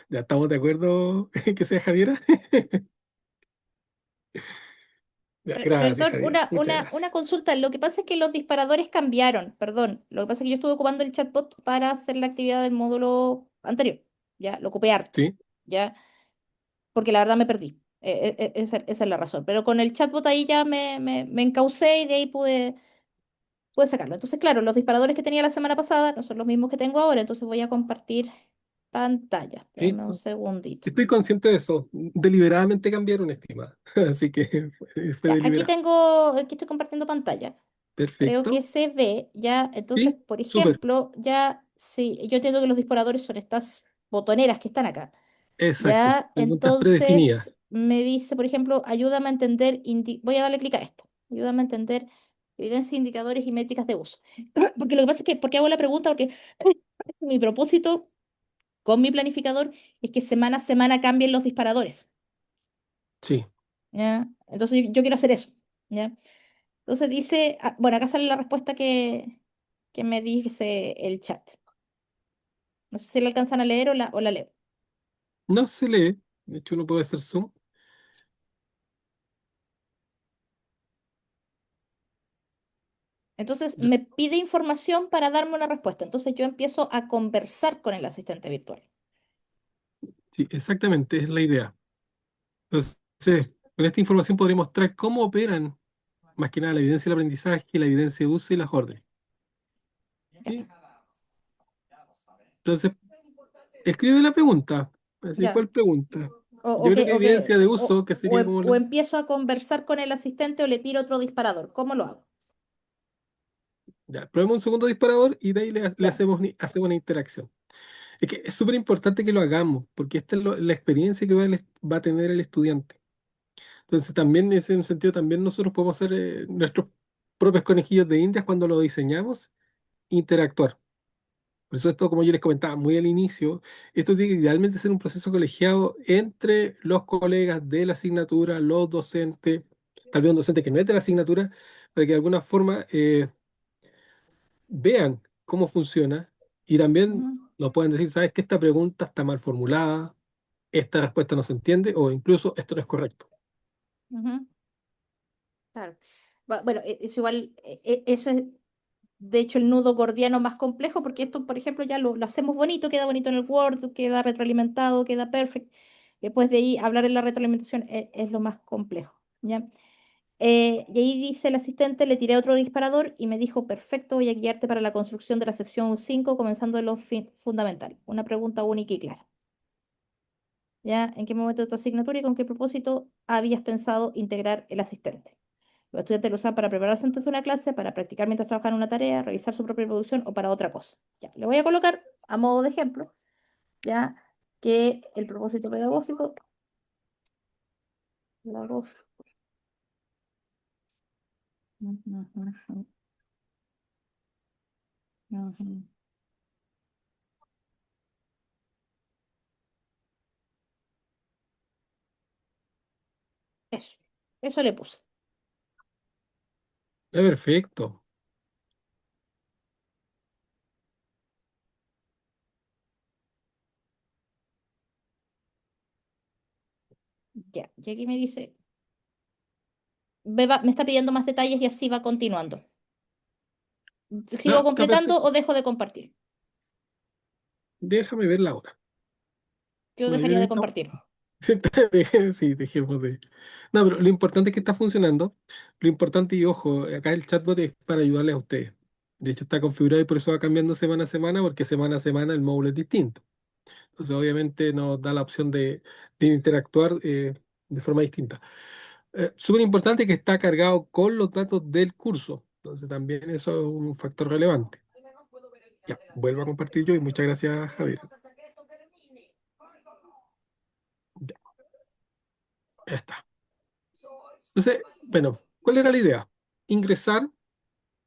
¿Ya estamos de acuerdo que sea Javiera? Ya, gracias, Perdón, Javiera. Muchas gracias. una consulta. Lo que pasa es que los disparadores cambiaron, perdón. Lo que pasa es que yo estuve ocupando el chatbot para hacer la actividad del módulo anterior. Ya, lo ocupé harto. ¿Sí? Ya, porque la verdad me perdí. Esa es la razón. Pero con el chatbot ahí ya me encaucé y de ahí pude sacarlo. Entonces, claro, los disparadores que tenía la semana pasada no son los mismos que tengo ahora. Entonces voy a compartir pantalla. ¿Sí? Dame un segundito. Estoy consciente de eso. Deliberadamente cambiaron, estimada. Así que fue Ya, deliberado. aquí estoy compartiendo pantalla. Creo que Perfecto. se ve ya. Entonces, Sí, por súper. ejemplo, ya sí, yo entiendo que los disparadores son estas botoneras que están acá. Exacto. Ya, Preguntas predefinidas. entonces me dice, por ejemplo, ayúdame a entender, voy a darle clic a esto. Ayúdame a entender evidencia, indicadores y métricas de uso. Porque lo que pasa es que, ¿por qué hago la pregunta? Porque mi propósito con mi planificador es que semana a semana cambien los disparadores. Sí. ¿Ya? Entonces yo quiero hacer eso. ¿Ya? Entonces dice, bueno, acá sale la respuesta que me dice el chat. No sé si la alcanzan a leer o la leo. No se lee. De hecho, uno puede hacer zoom. Entonces me pide información para darme una respuesta. Entonces yo empiezo a conversar con el asistente virtual. Sí, exactamente, es la idea. Entonces, con esta información podría mostrar cómo operan, más que nada, la evidencia del aprendizaje, la evidencia de uso y las órdenes. Ya, ¿Sí? Entonces, escribe la pregunta. Así, ya. ¿cuál pregunta? O, o Yo que, creo que o, que, evidencia de uso, que sería como o empiezo a conversar con el asistente o le tiro otro disparador. ¿Cómo lo hago? ya, probemos un segundo disparador y de ahí le Ya. hacemos, hacemos una interacción. Es que es súper importante que lo hagamos, porque esta es la experiencia que va a tener el estudiante. Entonces, también en ese sentido, también nosotros podemos hacer nuestros propios conejillos de indias cuando lo diseñamos, interactuar. Por eso esto, como yo les comentaba muy al inicio, esto tiene que idealmente ser un proceso colegiado entre los colegas de la asignatura, los docentes, tal vez un docente que no es de la asignatura, para que de alguna forma vean cómo funciona y también Ujú, nos pueden decir, ¿sabes que esta pregunta está mal formulada? Esta respuesta no se entiende o incluso esto no es correcto. ujú, claro. Bueno, es igual, eso es de hecho el nudo gordiano más complejo, porque esto, por ejemplo, ya lo hacemos bonito, queda bonito en el Word, queda retroalimentado, queda perfecto. Después de ahí, hablar en la retroalimentación es lo más complejo, ¿ya? Y ahí dice el asistente, le tiré otro disparador y me dijo, perfecto, voy a guiarte para la construcción de la sección 5 comenzando de lo fundamental. Una pregunta única y clara. ¿Ya? ¿En qué momento de tu asignatura y con qué propósito habías pensado integrar el asistente? Los estudiantes lo usan para prepararse antes de una clase, para practicar mientras trabajan en una tarea, revisar su propia producción o para otra cosa. Ya, le voy a colocar a modo de ejemplo, ya que el propósito pedagógico, pedagógico, ujú, ujú, ujú. Eso, eso le puse. Perfecto. Ya, y aquí me dice, me está pidiendo más detalles y así va continuando. No, ¿Sigo está completando o perfecto. dejo de compartir? Déjame ver la hora. Yo No, yo dejaría creo de que estamos. compartir. Sí, dejemos de. No, pero lo importante es que está funcionando. Lo importante, y ojo, acá el chatbot es para ayudarles a ustedes. De hecho, está configurado y por eso va cambiando semana a semana, porque semana a semana el módulo es distinto. Entonces, obviamente, nos da la opción de interactuar de forma distinta. Súper importante que está cargado con los datos del curso. Entonces, también eso es un factor relevante. Ya, vuelvo a compartir yo y muchas gracias, Javier. Ya, ya está. Entonces, bueno, ¿cuál era la idea? Ingresar,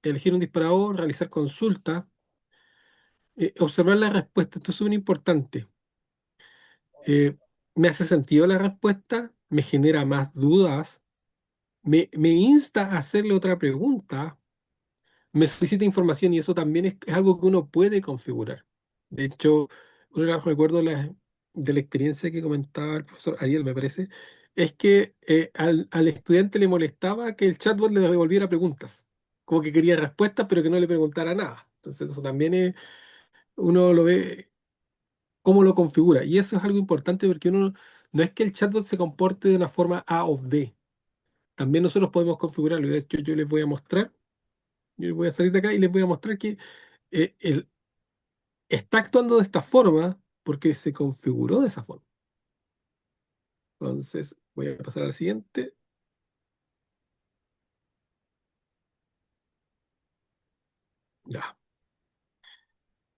elegir un disparador, realizar consulta, observar la respuesta. Esto es súper importante. ¿Me hace sentido la respuesta? ¿Me genera más dudas? ¿Me insta a hacerle otra pregunta? ¿Me solicita información? Y eso también es algo que uno puede configurar. De hecho, uno de los recuerdos de la experiencia que comentaba el profesor Ariel, me parece, es que al estudiante le molestaba que el chatbot le devolviera preguntas. Como que quería respuestas, pero que no le preguntara nada. Entonces, eso también uno lo ve cómo lo configura. Y eso es algo importante porque uno no es que el chatbot se comporte de una forma A o B. También nosotros podemos configurarlo. Y de hecho, yo les voy a mostrar. Yo voy a salir de acá y les voy a mostrar que está actuando de esta forma porque se configuró de esa forma. Entonces, voy a pasar al siguiente. Ya.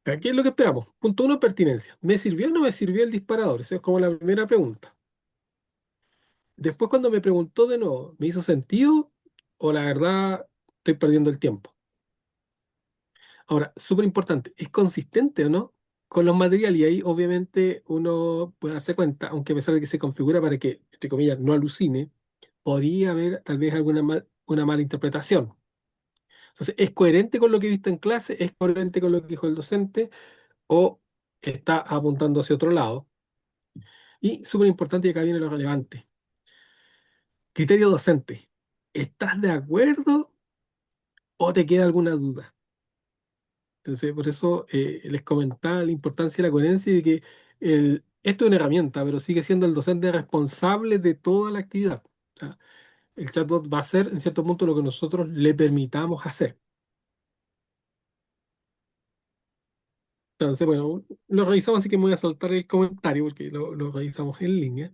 Aquí es lo que esperamos. Punto uno, pertinencia. ¿Me sirvió o no me sirvió el disparador? Esa es como la primera pregunta. Después, cuando me preguntó de nuevo, ¿me hizo sentido o la verdad estoy perdiendo el tiempo? Ahora, súper importante, ¿es consistente o no con los materiales? Y ahí obviamente uno puede darse cuenta, aunque a pesar de que se configura para que, entre comillas, no alucine, podría haber tal vez una mala interpretación. Entonces, ¿es coherente con lo que he visto en clase? ¿Es coherente con lo que dijo el docente? ¿O está apuntando hacia otro lado? Y súper importante, y acá viene lo relevante, criterio docente. ¿Estás de acuerdo o te queda alguna duda? Entonces, por eso les comentaba la importancia de la coherencia y de que esto es una herramienta, pero sigue siendo el docente responsable de toda la actividad. O sea, el chatbot va a hacer, en cierto punto, lo que nosotros le permitamos hacer. Entonces, bueno, lo revisamos, así que me voy a saltar el comentario porque lo revisamos en línea.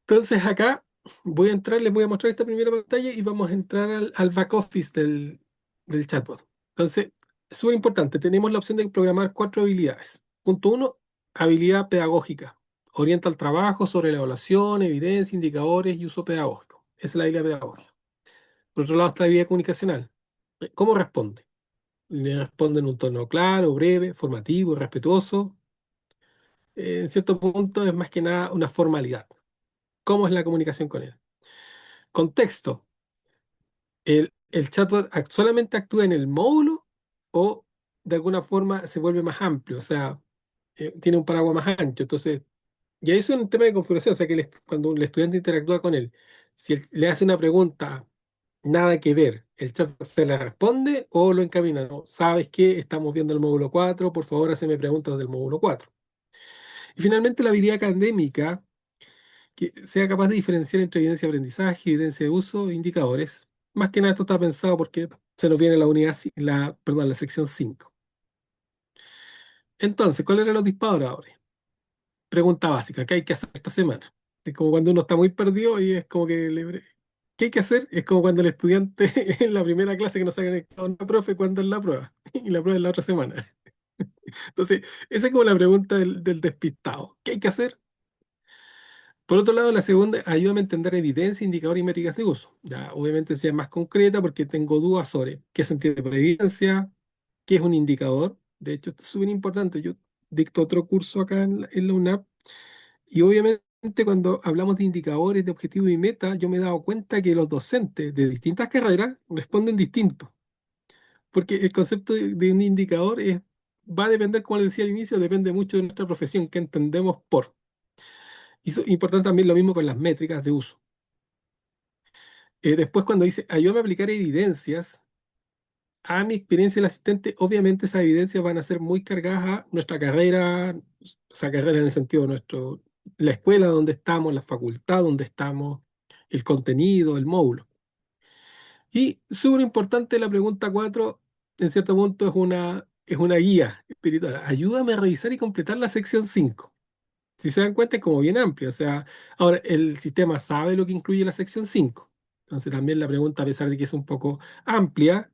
Entonces, acá voy a entrar, les voy a mostrar esta primera pantalla y vamos a entrar al back office del chatbot. Entonces, es súper importante, tenemos la opción de programar cuatro habilidades. Punto uno, habilidad pedagógica. Orienta al trabajo sobre la evaluación, evidencia, indicadores y uso pedagógico. Esa es la habilidad pedagógica. Por otro lado está la habilidad comunicacional. ¿Cómo responde? Le responde en un tono claro, breve, formativo, respetuoso. En cierto punto es más que nada una formalidad. ¿Cómo es la comunicación con él? Contexto. ¿el chatbot solamente actúa en el módulo o de alguna forma se vuelve más amplio? O sea, tiene un paraguas más ancho. Entonces, y eso es un tema de configuración. O sea, que cuando el estudiante interactúa con él, si él le hace una pregunta nada que ver, ¿el chat se la responde o lo encamina? No, ¿sabes qué? Estamos viendo el módulo 4, por favor, haceme preguntas del módulo 4. Y finalmente, la habilidad académica, que sea capaz de diferenciar entre evidencia de aprendizaje, evidencia de uso e indicadores. Más que nada esto está pensado porque se nos viene la perdón, la sección 5. Entonces, ¿cuáles eran los disparadores? Pregunta básica, ¿qué hay que hacer esta semana? Es como cuando uno está muy perdido y es como que ¿qué hay que hacer? Es como cuando el estudiante en la primera clase que no se ha conectado, no, profe, ¿cuándo es la prueba? Y la prueba es la otra semana. Entonces, esa es como la pregunta del despistado. ¿Qué hay que hacer? Por otro lado, la segunda, ayúdame a entender evidencia, indicadores y métricas de uso. Ya, obviamente sea más concreta porque tengo dudas sobre qué se entiende por evidencia, qué es un indicador. De hecho, esto es súper importante. Yo dicto otro curso acá en la UNAP y obviamente cuando hablamos de indicadores, de objetivos y metas, yo me he dado cuenta que los docentes de distintas carreras responden distinto. Porque el concepto de un indicador va a depender, como les decía al inicio, depende mucho de nuestra profesión, que entendemos por. Y eso es importante también lo mismo con las métricas de uso. Después, cuando dice, ayúdame a aplicar evidencias a mi experiencia del asistente, obviamente esas evidencias van a ser muy cargadas a nuestra carrera, o sea, carrera en el sentido de la escuela donde estamos, la facultad donde estamos, el contenido, el módulo. Y súper importante la pregunta 4 en cierto punto es una guía espiritual. Ayúdame a revisar y completar la sección 5. Si se dan cuenta, es como bien amplia. O sea, ahora el sistema sabe lo que incluye la sección 5. Entonces también la pregunta, a pesar de que es un poco amplia,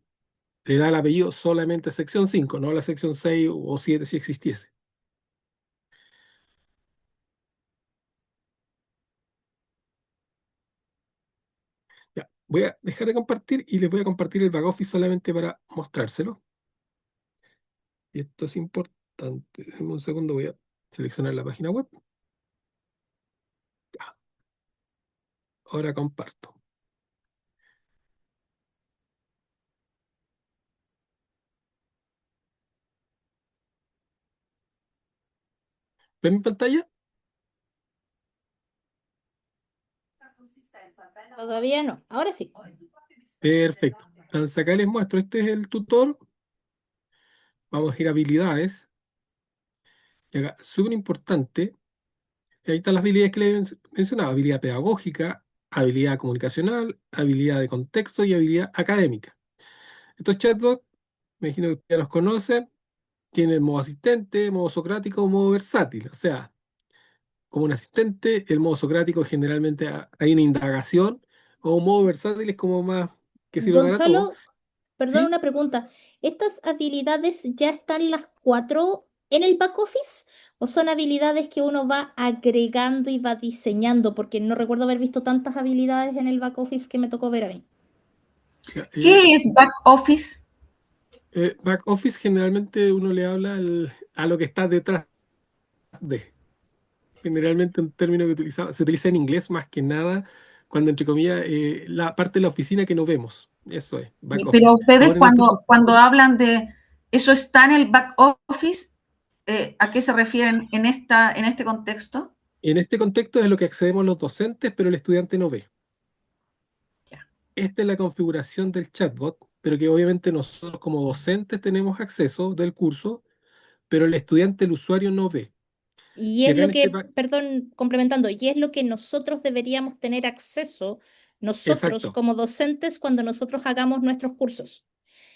le da el apellido solamente a sección 5, no a la sección 6 o 7 si existiese. Ya, voy a dejar de compartir y les voy a compartir el back office solamente para mostrárselo. Y esto es importante. Denme un segundo, voy a seleccionar la página web. Ya, ahora comparto. ¿Ven mi pantalla? Todavía no. Ahora sí. Perfecto. Entonces acá les muestro, este es el tutor. Vamos a ir a habilidades. Y acá, súper importante, y ahí están las habilidades que les mencionaba: habilidad pedagógica, habilidad comunicacional, habilidad de contexto y habilidad académica. Estos chatbots, me imagino que ya los conocen, tienen modo asistente, modo socrático, modo versátil. O sea, como un asistente, el modo socrático generalmente hay una indagación, o un modo versátil es como más que sirve para todo. Gonzalo, perdón, ¿Sí? una pregunta. ¿Estas habilidades ya están las cuatro en el back office o son habilidades que uno va agregando y va diseñando? Porque no recuerdo haber visto tantas habilidades en el back office que me tocó ver a mí. Ya, ¿Qué es back office? back office generalmente uno le habla a lo que está detrás de. Generalmente un término que se utiliza en inglés más que nada cuando, entre comillas, la parte de la oficina que no vemos. Eso es, back Pero office. ustedes Ahora, en este, cuando hablan de eso está en el back office, ¿a qué se refieren en este contexto? en este contexto es lo que accedemos los docentes, pero el estudiante no ve. Ya. Esta es la configuración del chatbot, pero que obviamente nosotros como docentes tenemos acceso del curso, pero el estudiante, el usuario, no ve. Y Y es acá en lo este que, perdón, complementando, y es lo que nosotros deberíamos tener acceso, nosotros exacto. como docentes, cuando nosotros hagamos nuestros cursos.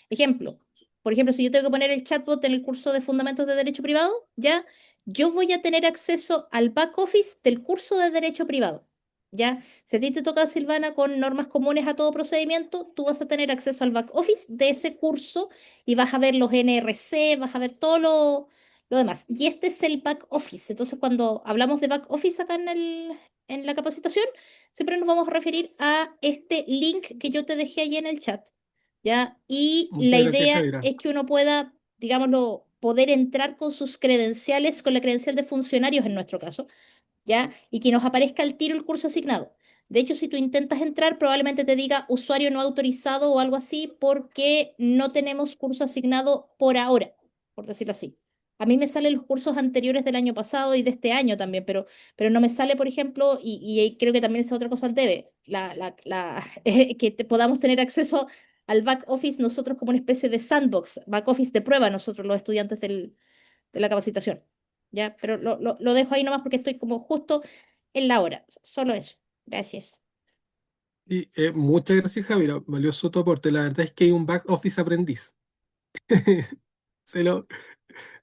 Ejemplo, por ejemplo, si yo tengo que poner el chatbot en el curso de Fundamentos de Derecho Privado, ya, yo voy a tener acceso al back office del curso de Derecho Privado. Ya, si a ti te toca, Silvana, con normas comunes a todo procedimiento, tú vas a tener acceso al back office de ese curso y vas a ver los NRC, vas a ver todo lo demás. Y este es el back office. Entonces, cuando hablamos de back office acá en la capacitación, siempre nos vamos a referir a este link que yo te dejé ahí en el chat. ¿Ya? Y la Muchas gracias, idea Javiera. es que uno pueda, digámoslo, poder entrar con sus credenciales, con la credencial de funcionarios en nuestro caso, ¿ya? Y que nos aparezca al tiro el curso asignado. De hecho, si tú intentas entrar, probablemente te diga usuario no autorizado o algo así, porque no tenemos curso asignado por ahora, por decirlo así. A mí me salen los cursos anteriores del año pasado y de este año también, pero no me sale, por ejemplo, y ahí creo que también es otra cosa al debe, que podamos tener acceso al back office nosotros como una especie de sandbox, back office de prueba nosotros los estudiantes de la capacitación. ¿Ya? Pero lo dejo ahí nomás porque estoy como justo en la hora. Solo eso. Gracias. Y muchas gracias, Javier. Valioso tu aporte. La verdad es que hay un back office aprendiz. Se lo,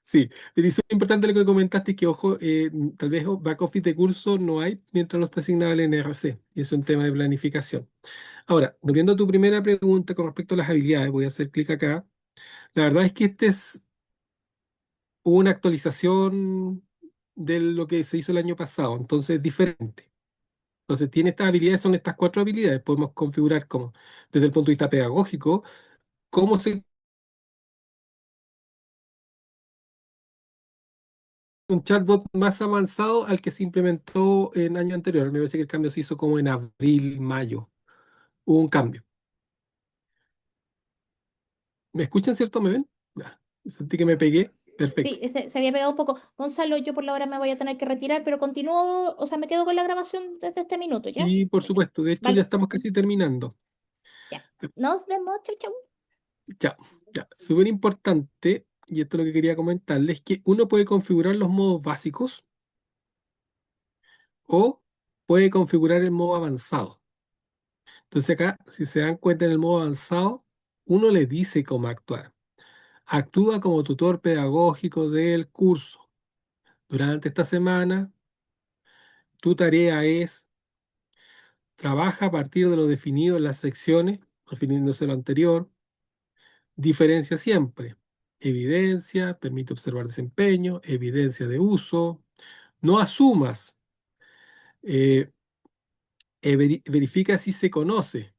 sí, pero es importante lo que comentaste, que ojo, tal vez back office de curso no hay mientras no está asignado el NRC, y es un tema de planificación. Ahora, volviendo a tu primera pregunta con respecto a las habilidades, voy a hacer clic acá. La verdad es que este es una actualización de lo que se hizo el año pasado, entonces es diferente. Entonces, tiene estas habilidades, son estas cuatro habilidades. Podemos configurar como, desde el punto de vista pedagógico, cómo se un chatbot más avanzado al que se implementó en año anterior. Me parece que el cambio se hizo como en abril, mayo. Hubo un cambio. ¿Me escuchan, cierto? ¿Me ven? Ya, sentí que me pegué. Sí, Perfecto. se había pegado un poco. Gonzalo, yo por la hora me voy a tener que retirar, pero continúo, o sea, me quedo con la grabación desde este minuto, ¿ya? Y por supuesto, de hecho ya Vale, estamos casi terminando. ya. Nos vemos, chau, chau. Ya, ya. Súper importante, y esto es lo que quería comentarles, que uno puede configurar los modos básicos o puede configurar el modo avanzado. Entonces acá, si se dan cuenta en el modo avanzado, uno le dice cómo actuar. Actúa como tutor pedagógico del curso. Durante esta semana, tu tarea es trabaja a partir de lo definido en las secciones, refiriéndose a lo anterior, diferencia siempre. Evidencia, permite observar desempeño, evidencia de uso. No asumas, eh, verifica si se conoce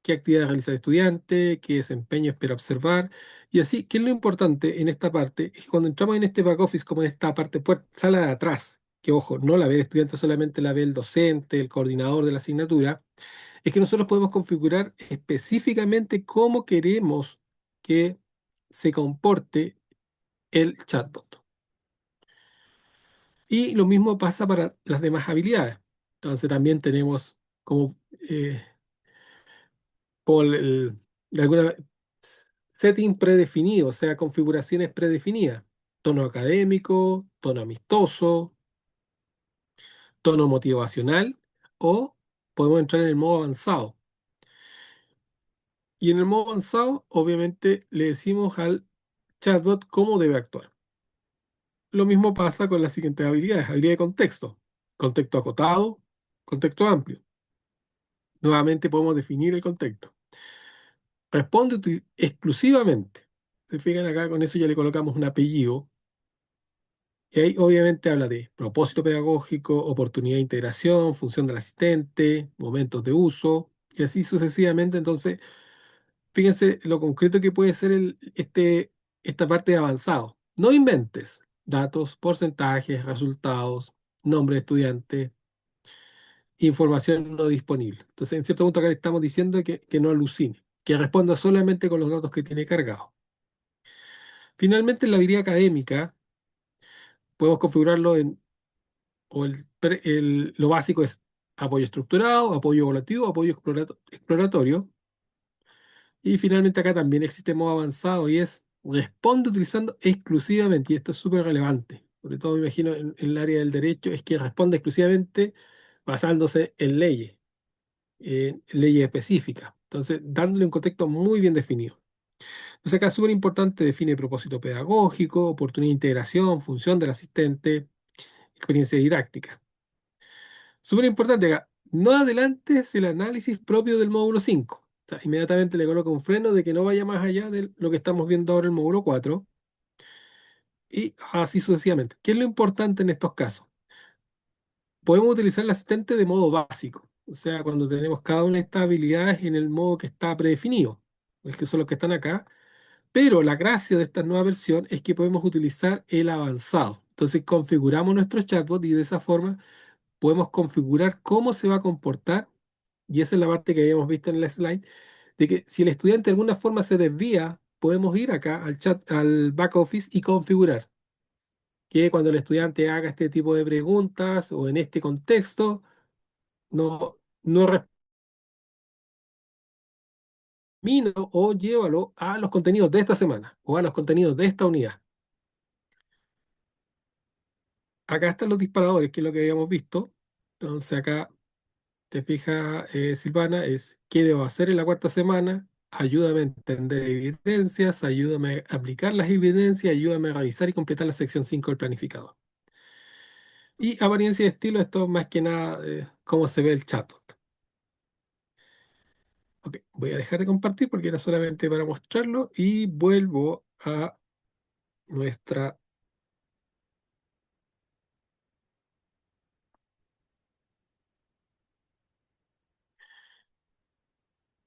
qué actividad realiza el estudiante, qué desempeño espera observar. Y así, ¿qué es lo importante en esta parte? Es que cuando entramos en este back office, como en esta parte, sala de atrás, que ojo, no la ve el estudiante, solamente la ve el docente, el coordinador de la asignatura, es que nosotros podemos configurar específicamente cómo queremos que se comporte el chatbot. Y lo mismo pasa para las demás habilidades. Entonces también tenemos como eh, por de alguna setting predefinido, o sea, configuraciones predefinidas. Tono académico, tono amistoso, tono motivacional o podemos entrar en el modo avanzado. Y en el modo avanzado, obviamente, le decimos al chatbot cómo debe actuar. Lo mismo pasa con las siguientes habilidades. Habilidad de contexto. Contexto acotado, contexto amplio. Nuevamente podemos definir el contexto. Responde exclusivamente. Se fijan acá, con eso ya le colocamos un apellido. Y ahí obviamente habla de propósito pedagógico, oportunidad de integración, función del asistente, momentos de uso, y así sucesivamente. Entonces, fíjense lo concreto que puede ser esta parte de avanzado. No inventes datos, porcentajes, resultados, nombre de estudiante, información no disponible. Entonces, en cierto punto acá le estamos diciendo que no alucine, que responda solamente con los datos que tiene cargados. Finalmente, en la habilidad académica, podemos configurarlo lo básico es apoyo estructurado, apoyo evaluativo, apoyo exploratorio. Y finalmente acá también existe modo avanzado y es responde utilizando exclusivamente, y esto es súper relevante, sobre todo me imagino en el área del derecho, es que responde exclusivamente basándose en leyes específicas. Entonces, dándole un contexto muy bien definido. Entonces acá es súper importante, define propósito pedagógico, oportunidad de integración, función del asistente, experiencia didáctica. Súper importante acá, no adelantes el análisis propio del módulo 5. O sea, inmediatamente le coloco un freno de que no vaya más allá de lo que estamos viendo ahora en el módulo 4 y así sucesivamente. ¿Qué es lo importante en estos casos? Podemos utilizar el asistente de modo básico, o sea, cuando tenemos cada una de estas habilidades en el modo que está predefinido, es que son los que están acá, pero la gracia de esta nueva versión es que podemos utilizar el avanzado. Entonces configuramos nuestro chatbot y de esa forma podemos configurar cómo se va a comportar, y esa es la parte que habíamos visto en el slide, de que si el estudiante de alguna forma se desvía, podemos ir acá al chat, al back office y configurar que cuando el estudiante haga este tipo de preguntas o en este contexto, no termino o llévalo a los contenidos de esta semana o a los contenidos de esta unidad. Acá están los disparadores, que es lo que habíamos visto. Entonces acá te fijas, Silvana, es qué debo hacer en la cuarta semana. Ayúdame a entender evidencias, ayúdame a aplicar las evidencias, ayúdame a revisar y completar la sección 5 del planificador. Y apariencia de estilo, esto más que nada, cómo se ve el chatbot. Ok, voy a dejar de compartir porque era solamente para mostrarlo y vuelvo a nuestra...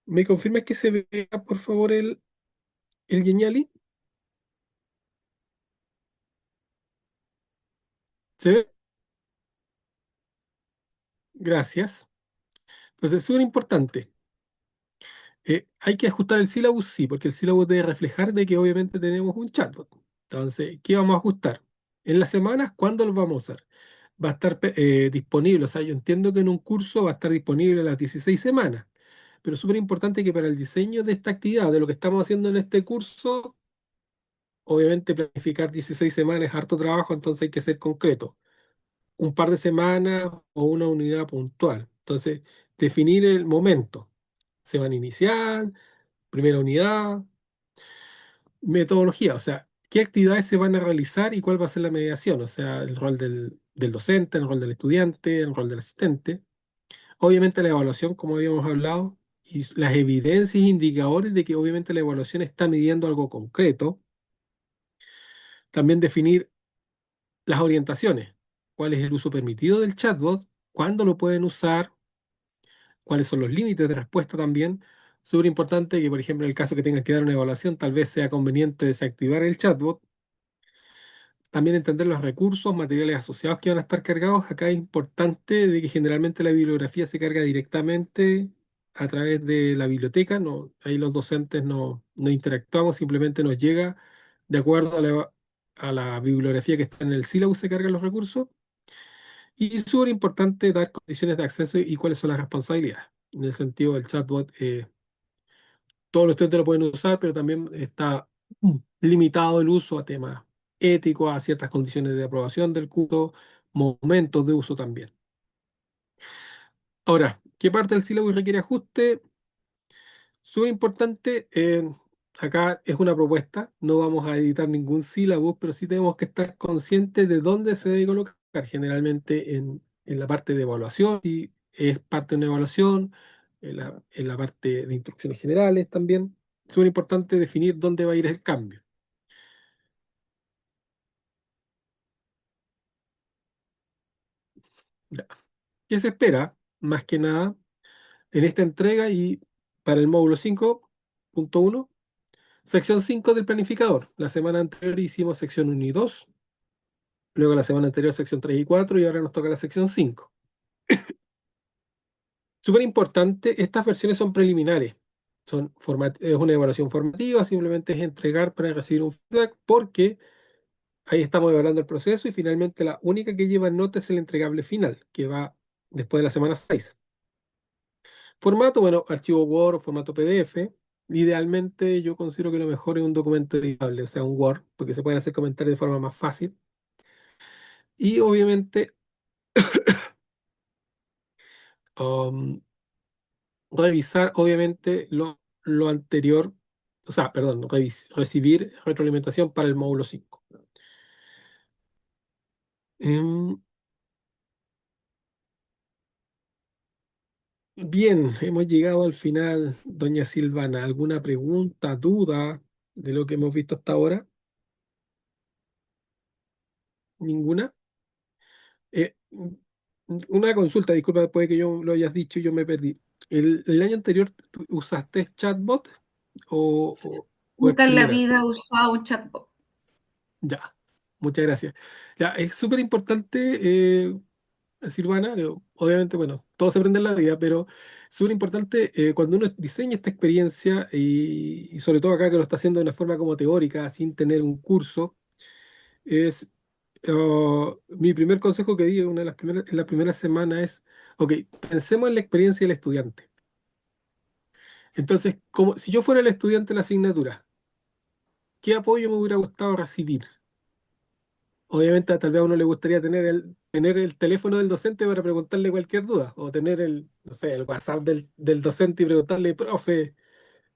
¿Me confirmas que se vea, por favor, el Geniali? ¿Se ve? Gracias. Entonces, es súper importante. Hay que ajustar el sílabus, sí, porque el sílabus debe reflejar de que obviamente tenemos un chatbot. Entonces, ¿qué vamos a ajustar? En las semanas, ¿cuándo lo vamos a usar? Va a estar disponible, o sea, yo entiendo que en un curso va a estar disponible a las 16 semanas, pero es súper importante que para el diseño de esta actividad, de lo que estamos haciendo en este curso, obviamente planificar 16 semanas es harto trabajo, entonces hay que ser concreto. Un par de semanas o una unidad puntual. Entonces, definir el momento. Semana inicial, primera unidad, metodología, o sea, qué actividades se van a realizar y cuál va a ser la mediación, o sea, el rol del docente, el rol del estudiante, el rol del asistente. Obviamente la evaluación, como habíamos hablado, y las evidencias e indicadores de que obviamente la evaluación está midiendo algo concreto. También definir las orientaciones, cuál es el uso permitido del chatbot, cuándo lo pueden usar, cuáles son los límites de respuesta también. Súper importante que, por ejemplo, en el caso que tengan que dar una evaluación, tal vez sea conveniente desactivar el chatbot. También entender los recursos, materiales asociados que van a estar cargados. Acá es importante de que generalmente la bibliografía se carga directamente a través de la biblioteca. No, ahí los docentes no interactuamos, simplemente nos llega de acuerdo a la bibliografía que está en el sílabus, se cargan los recursos. Y es súper importante dar condiciones de acceso y cuáles son las responsabilidades. En el sentido del chatbot, todos los estudiantes lo pueden usar, pero también está limitado el uso a temas éticos, a ciertas condiciones de aprobación del curso, momentos de uso también. Ahora, ¿qué parte del sílabus requiere ajuste? Súper importante, acá es una propuesta, no vamos a editar ningún sílabus, pero sí tenemos que estar conscientes de dónde se debe colocar, generalmente en la parte de evaluación, si es parte de una evaluación, en la parte de instrucciones generales también. Súper importante definir dónde va a ir el cambio. Ya. ¿Qué se espera? Más que nada, en esta entrega y para el módulo 5.1, sección 5 del planificador. La semana anterior hicimos sección 1 y 2. Luego la semana anterior sección 3 y 4 y ahora nos toca la sección 5. Súper importante, estas versiones son preliminares. Es una evaluación formativa, simplemente es entregar para recibir un feedback porque ahí estamos evaluando el proceso y finalmente la única que lleva nota es el entregable final, que va después de la semana 6. Formato, bueno, archivo Word o formato PDF. Idealmente yo considero que lo mejor es un documento editable, o sea, un Word, porque se pueden hacer comentarios de forma más fácil. Y obviamente um, revisar obviamente lo anterior, o sea, perdón, recibir retroalimentación para el módulo 5. Em, Bien, hemos llegado al final, doña Silvana. ¿Alguna pregunta, duda de lo que hemos visto hasta ahora? ¿Ninguna? Una consulta, disculpa, puede que yo lo hayas dicho y yo me perdí. ¿El año anterior tú usaste chatbot o es Nunca en la primera? vida he usado un chatbot. Ya, muchas gracias. Ya, es súper importante Silvana, obviamente, bueno, todo se aprende en la vida, pero es súper importante cuando uno diseña esta experiencia y sobre todo acá que lo está haciendo de una forma como teórica, sin tener un curso, es mi primer consejo que di una de las primeras, en la primera semana es, ok, pensemos en la experiencia del estudiante. Entonces, como si yo fuera el estudiante de la asignatura, ¿qué apoyo me hubiera gustado recibir? Obviamente, tal vez a uno le gustaría tener el teléfono del docente para preguntarle cualquier duda, o tener el, no sé, el WhatsApp del docente y preguntarle, profe,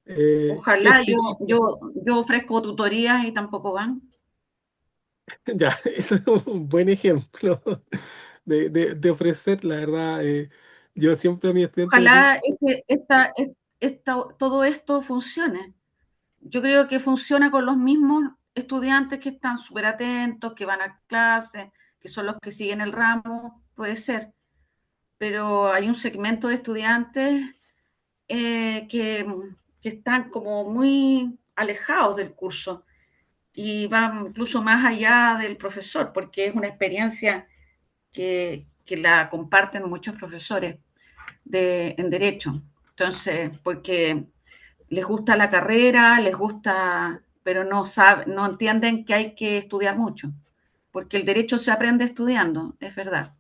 ¿qué Ojalá significa? yo ofrezco tutorías y tampoco van. Ya, eso es un buen ejemplo de ofrecer, la verdad. Yo siempre a mis estudiantes les digo, Ojalá todo esto funcione. Yo creo que funciona con los mismos estudiantes que están súper atentos, que van a clase, que son los que siguen el ramo, puede ser. Pero hay un segmento de estudiantes que están como muy alejados del curso y van incluso más allá del profesor, porque es una experiencia que la comparten muchos profesores en derecho. Entonces, porque les gusta la carrera, les gusta, pero no entienden que hay que estudiar mucho, porque el derecho se aprende estudiando, es verdad.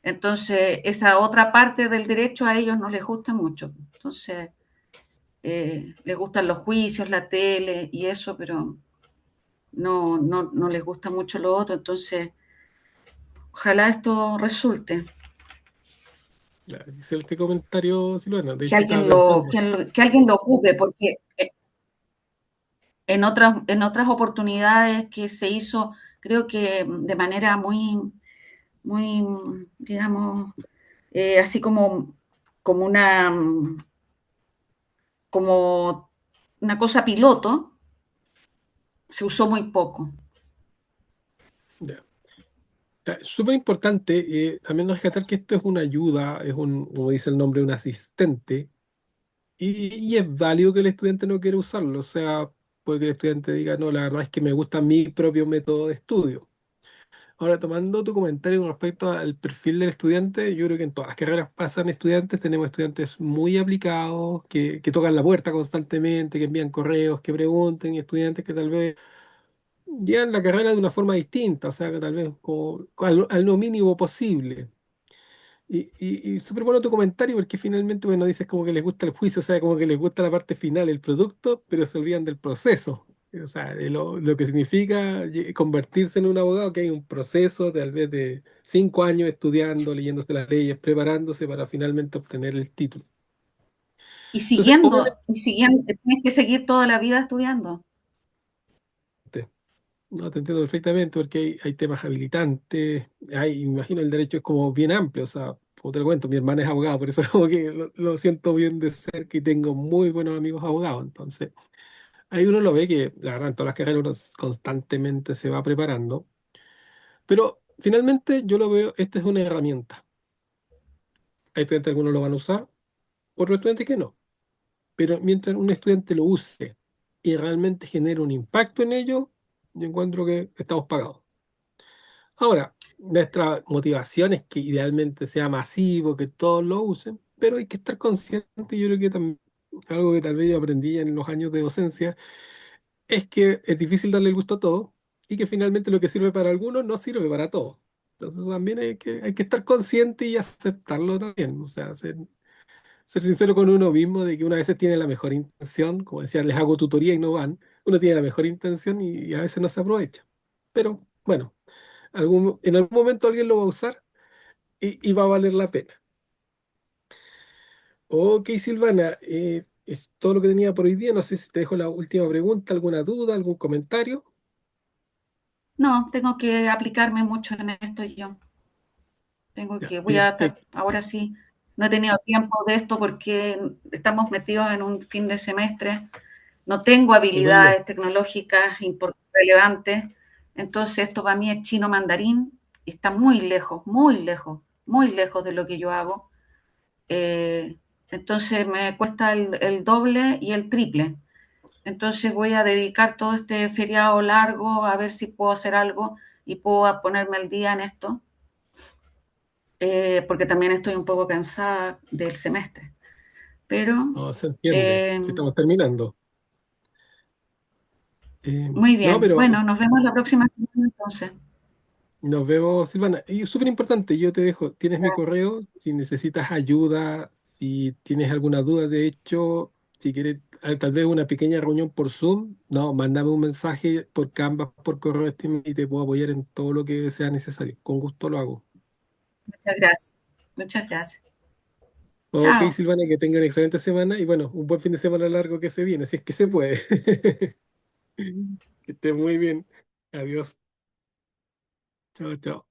Entonces, esa otra parte del derecho a ellos no les gusta mucho. Entonces, les gustan los juicios, la tele y eso, pero no les gusta mucho lo otro. Entonces, ojalá esto resulte. claro, hice este comentario, Silvana, de Que hecho alguien estaba lo, pensando, que alguien lo ocupe, porque en otras oportunidades que se hizo, creo que de manera muy, digamos, así como una, como una cosa piloto, se usó muy poco. ya. Es súper importante también rescatar que esto es una ayuda, es un, como dice el nombre, un asistente, y es válido que el estudiante no quiera usarlo, o sea, puede que el estudiante diga, no, la verdad es que me gusta mi propio método de estudio. Ahora, tomando tu comentario con respecto al perfil del estudiante, yo creo que en todas las carreras pasan estudiantes, tenemos estudiantes muy aplicados, que tocan la puerta constantemente, que envían correos, que pregunten, y estudiantes que tal vez llevan la carrera de una forma distinta, o sea, que tal vez al lo mínimo posible. Y súper bueno tu comentario porque finalmente, bueno, dices como que les gusta el juicio, o sea, como que les gusta la parte final, el producto, pero se olvidan del proceso. O sea, de lo que significa convertirse en un abogado, que hay un proceso tal vez de 5 años estudiando, leyéndose las leyes, preparándose para finalmente obtener el título. Entonces, Y siguiendo, tienes que seguir toda la vida estudiando. obviamente, no te entiendo perfectamente porque hay temas habilitantes, me imagino el derecho es como bien amplio, o sea, como te lo cuento, mi hermana es abogada, por eso como que lo siento bien de cerca y tengo muy buenos amigos abogados, entonces ahí uno lo ve que la verdad en todas las carreras uno constantemente se va preparando, pero finalmente yo lo veo, esta es una herramienta. Hay estudiantes algunos lo van a usar, otros estudiantes que no, pero mientras un estudiante lo use y realmente genere un impacto en ello, yo encuentro que estamos pagados. Ahora, nuestra motivación es que idealmente sea masivo, que todos lo usen, pero hay que estar consciente, yo creo que también, algo que tal vez yo aprendí en los años de docencia, es que es difícil darle el gusto a todo y que finalmente lo que sirve para algunos no sirve para todos. Entonces también hay que estar consciente y aceptarlo también, o sea, ser sincero con uno mismo de que una vez tiene la mejor intención, como decía, les hago tutoría y no van, uno tiene la mejor intención y a veces no se aprovecha. Pero bueno en algún momento alguien lo va a usar y va a valer la pena. Ok, Silvana, es todo lo que tenía por hoy día. No sé si te dejo la última pregunta, alguna duda, algún comentario. No, tengo que aplicarme mucho en esto yo. Ya, Voy a estar, perfecto. ahora sí, no he tenido tiempo de esto porque estamos metidos en un fin de semestre. No tengo Igualmente. habilidades tecnológicas relevantes. Entonces esto para mí es chino mandarín y está muy lejos, muy lejos de lo que yo hago. Eh, entonces me cuesta el doble y el triple. Entonces voy a dedicar todo este feriado largo a ver si puedo hacer algo y puedo ponerme al día en esto. porque también estoy un poco cansada del semestre. Pero No, se entiende, eh, si estamos terminando. muy No, bien. pero Bueno, nos vemos la próxima semana entonces. nos vemos, Silvana. Y súper importante, yo te dejo, tienes mi correo, si necesitas ayuda, si tienes alguna duda, de hecho, si quieres tal vez una pequeña reunión por Zoom, no, mándame un mensaje por Canvas, por correo y te puedo apoyar en todo lo que sea necesario. Con gusto lo hago. Muchas gracias. Muchas gracias. Ok, Chao. Silvana, que tenga una excelente semana y bueno, un buen fin de semana largo que se viene, si es que se puede. Que esté muy bien. Adiós. Chao, chao.